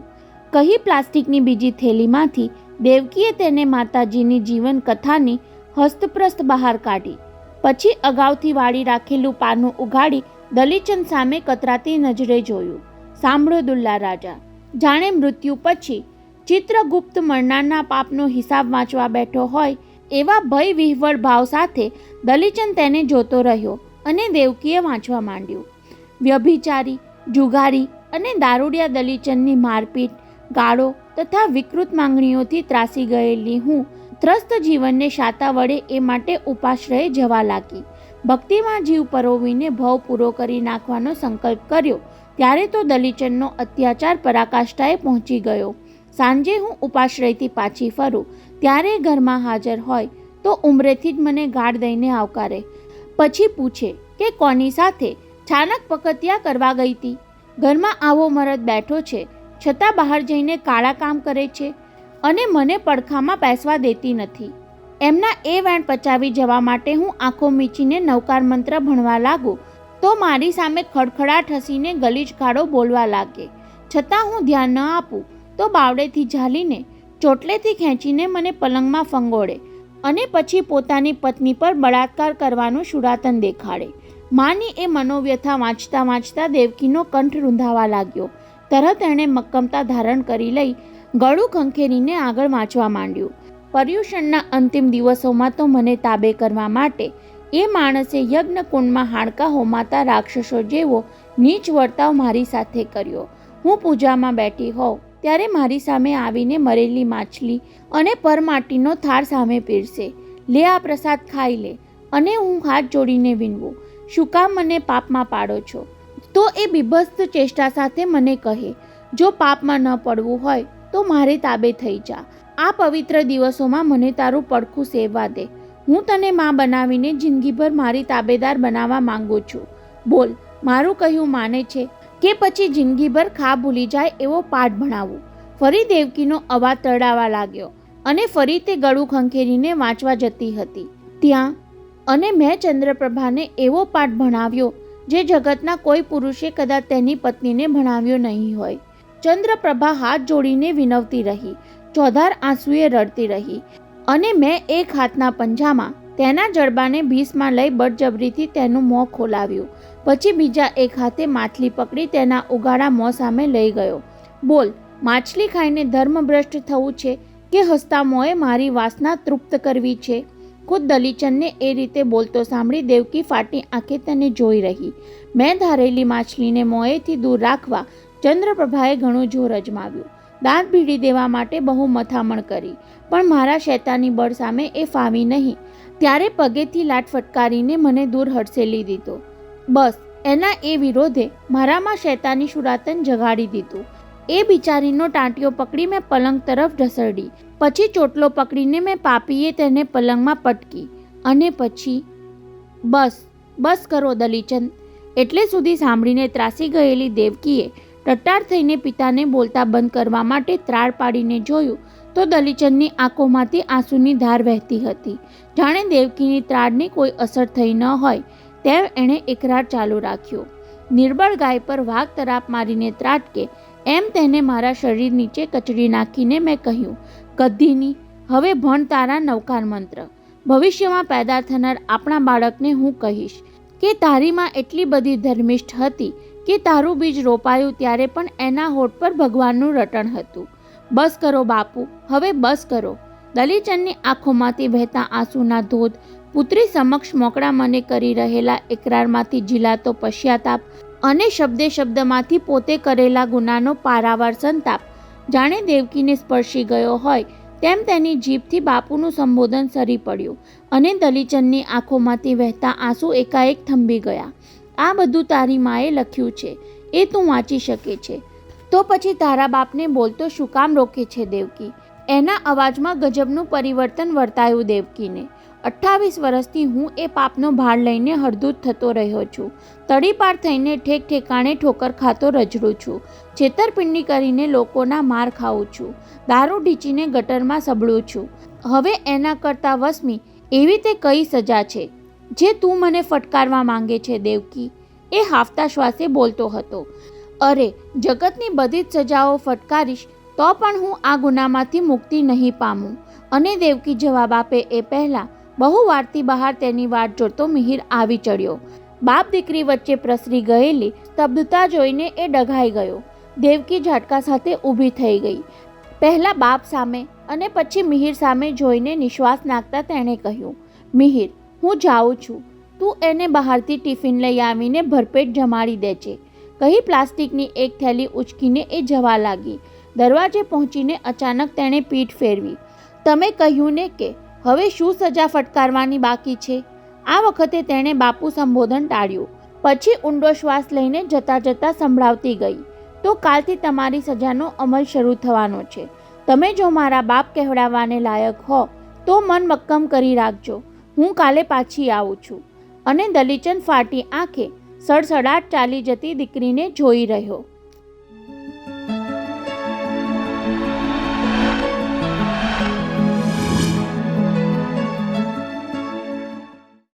કહી પ્લાસ્ટિકની બીજી થેલીમાંથી દેવકીએ તેને માતાજીની જીવન કથાની હસ્તપ્રસ્ત બહાર કાઢી. પછી અગાઉથી વાળી રાખેલું પાનું ઉઘાડી દલીચંદ સામે કતરાતી નજરે જોયું. સાંભળો દુલ્લા રાજા. જાણે મૃત્યુ પછી ચિત્રગુપ્ત મરનારના પાપનો હિસાબ વાંચવા બેઠો હોય એવા ભય વિહવળ ભાવ સાથે દલીચંદ તેને જોતો રહ્યો અને દેવકીએ વાંચવા માંડ્યું. વ્યભિચારી, જુગારી અને દારૂડિયા દલીચંદની મારપીટ, ગાળો તથા વિકૃત માંગણીઓથી ત્રાસી ગયેલી હું ત્રસ્ત જીવનને શાતા વડે એ માટે ઉપાશ્રયે જવા લાગી. ભક્તિમાં જીવ પરોવીને ભવ પૂરો કરી નાખવાનો સંકલ્પ કર્યો ત્યારે તો દલીચંદનો અત્યાચાર પરાકાષ્ઠાએ પહોંચી ગયો. સાંજે હું ઉપાશ્રયથી પાછી ફરું ત્યારે ઘરમાં હાજર હોય તો ઉંમરેથી જ મને ગાળ દઈને આવકારે. પછી પૂછે કે કોની સાથે છાનક પકતિયા કરવા ગઈ હતી. ઘરમાં આવો મરદ બેઠો છે છતાં બહાર જઈને કાળા કામ કરે છે અને મને પડખામાં બેસવા દેતી નથી. એમના એ વેણ પચાવી જવા માટે હું આંખો મીચીને નવકાર મંત્ર ભણવા લાગું તો મારી સામે ખડખડાટ હસીને ગલીચ ગાળો બોલવા લાગે. છતાં હું ધ્યાન ન આપું તો બાવડેથી ઝાલીને ચોટલેથી ખેંચીને મને પલંગમાં ફંગોળે અને પછી પોતાની પત્ની પર બળાત્કાર કરવાનું શુરાતન દેખાડે. માની એ મનોવ્યથા વાંચતા વાંચતા દેવકીનો કંઠ રૂંધાવા લાગ્યો. તરત એણે મક્કમતા ધારણ કરી લઈ ગળું ખંખેરીને આગળ વાંચવા માંડ્યું. પર્યુષણના અંતિમ દિવસોમાં તો મને તાબે કરવા માટે એ માણસે યજ્ઞકુંડમાં હાડકાં હોમાતા રાક્ષસો જેવો નીચ વર્તાવ મારી સાથે કર્યો. હું પૂજામાં બેઠી હોઉં ત્યારે મારી સામે આવીને મરેલી માછલી અને પરમાટીનો થાળ સામે પીરસે. લે આ પ્રસાદ ખાઈ લે. અને હું હાથ જોડીને વિનવું, શું કામ મને પાપમાં પાડો છો? તો એ બીભત્સ ચેષ્ટા સાથે મને કહે, જો પાપમાં ન પડવું હોય તો મારે તાબે થઈ જા. આ પવિત્ર દિવસોમાં મને તારું પડખું સેવવા દે. હું તને માં બનાવીને જિંદગીભર મારી તાબેદાર બનાવવા માંગુ છું. બોલ, મારું કહ્યું માને છે કે પછી જિંદગીભર ખા ભૂલી જાય એવો પાઠ ભણાવું? ફરી દેવકીનો અવાજ તરડાવા લાગ્યો અને ફરી તે ગળું ખંખેરીને વાંચવા જતી હતી. ત્યાં અને મેં ચંદ્રપ્રભાને એવો પાઠ ભણાવ્યો જે જગતના કોઈ પુરુષે કદાચ તેની પત્નીને ભણાવ્યો નહીં હોય. ચંદ્રપ્રભા હાથ જોડીને વિનવતી રહી, ચોધાર આંસુએ રડતી રહી અને મેં એક હાથના પંજામાં તેના જડબાને ભીસમાં લઈ બળજબરીથી તેનું મોં ખોલાવ્યું. પછી બીજા એક હાથે માછલી પકડી તેના ઉગાડા મોં સામે લઈ ગયો. બોલ, માછલી ખાઈને ધર્મભ્રષ્ટ થવું છે કે હસતા મોંએ મારી વાસના તૃપ્ત કરવી છે? ખુદ દલીચંદને એ રીતે બોલતો સાંભળી દેવકી ફાટી આંખે તેને જોઈ રહી. મેં ધારેલી માછલીને મોંએથી દૂર રાખવા ચંદ્રપ્રભાએ ઘણું જોર અજમાવ્યું. દાંત ભીડી દેવા માટે બહુ મથામણ કરી, પણ મારા શૈતાની બળ સામે એ ફાવી નહીં. ત્યારે પગેથી લાટ ફટકારીને મને દૂર હડસેલી દીધો. બસ એના એ વિરોધે મારામાં શૈતાની શુરાતન જગાડી દીધું. એ બિચારીનો ટાંટિયો પકડી મેં પલંગ તરફ ઢસડી. પછી ચોટલો પકડીને મેં પાપીએ તેને પલંગમાં પટકી અને પછી બસ કરો દલીચંદ. એટલે સુધી સાંભળીને ત્રાસી ગયેલી દેવકીએ ટટ્ટાર થઈને પિતાને બોલતા બંધ કરવા માટે ત્રાળ પાડીને જોયું તો દલીચંદની આંખોમાંથી આંસુની ધાર વહેતી હતી. જાણે દેવકીની ત્રાડની કોઈ અસર થઈ ન હોય તેમ એણે એકરાર ચાલુ રાખ્યો. નિર્બળ ગાય પર વાઘ તરાપ મારીને ત્રાટકે એમ તેને મારા શરીર નીચે કચડી નાખીને મેં કહ્યું, ગદ્દીની, હવે ભણ તારા નવકાર મંત્ર. ભવિષ્યમાં પેદા થનાર આપણા બાળકને હું કહીશ કે તારીમાં એટલી બધી ધર્મિષ્ઠ હતી કે તારું બીજ રોપાયું ત્યારે પણ એના હોઠ પર ભગવાનનું રટણ હતું. બસ કરો બાપુ, હવે બસ કરો. દલીચંદની આંખોમાંથી વહેતા આંસુના ધોધ, પુત્રી સમક્ષ મોકળા મને કરી રહેલા એકરારમાંથી ઝીલાતો પશ્ચાતાપ અને શબ્દે શબ્દમાંથી પોતે કરેલા ગુનાનો પારાવાર સંતાપ જાણે દેવકીને સ્પર્શી ગયો હોય તેમ તેની જીભથી બાપુનું સંબોધન સરી પડ્યું અને દલીચંદની આંખોમાંથી વહેતા આંસુ એકાએક થંભી ગયા. આ બધું તારી માએ લખ્યું છે, એ તું વાંચી શકે છે. તો પછી તારા બાપને બોલતો શું કામ રોકે છે દેવકી? એના અવાજમાં ગજબનું પરિવર્તન વર્તાયું દેવકીને. 28 વર્ષથી હું એ પાપનો ભાર લઈને હળદૂત થતો રહ્યો છું. તડીપાર થઈને ઠેક ઠેકાણે ઠોકર ખાતો રજડું છું. છેતરપિંડી કરીને લોકોના માર ખાઉં છું. દારૂ ઢીચીને ગટરમાં સબળું છું. હવે એના કરતાં વસમી એવી તે કઈ સજા છે જે તું મને ફટકારવા માંગે છે દેવકી? એ હાફતા શ્વાસે બોલતો હતો. અરે, જગતની બધી જ સજાઓ ફટકારીશ તો પણ હું આ ગુનામાંથી મુક્તિ નહીં પામું. અને દેવકી જવાબ આપે એ પહેલાં બહુ વારથી બહાર તેની વાટ જોતો મિહિર આવી ચડ્યો. બાપ દીકરી વચ્ચે પ્રસરી ગયેલી સ્તબ્ધતા જોઈને એ ડઘાઈ ગયો. દેવકી ઝાટકા સાથે ઊભી થઈ ગઈ. પહેલાં બાપ સામે અને પછી મિહિર સામે જોઈને નિશ્વાસ નાખતા તેણે કહ્યું, મિહિર, હું જાઉં છું. તું એને બહારથી ટિફિન લઈ આવીને ભરપેટ જમાડી દેજે. કહી પ્લાસ્ટિકની એક થેલી ઉચકીને એ જવા લાગી. દરવાજે પહોંચીને અચાનક તેણે પીઠ ફેરવી. તમે કહ્યું ને કે હવે શું સજા ફટકારવાની બાકી છે? આ વખતે તેણે બાપુ સંબોધન ટાળ્યું. પછી ઊંડો શ્વાસ લઈને જતાં જતાં સંભળાવતી ગઈ, તો કાલથી તમારી સજાનો અમલ શરૂ થવાનો છે. તમે જો મારા બાપ કહેવડાવવાને લાયક હો તો મન મક્કમ કરી રાખજો. હું કાલે પાછી આવું છું. અને દલીચંદ ફાટી આંખે સડસડાટ ચાલી જતી દીકરીને જોઈ રહ્યો.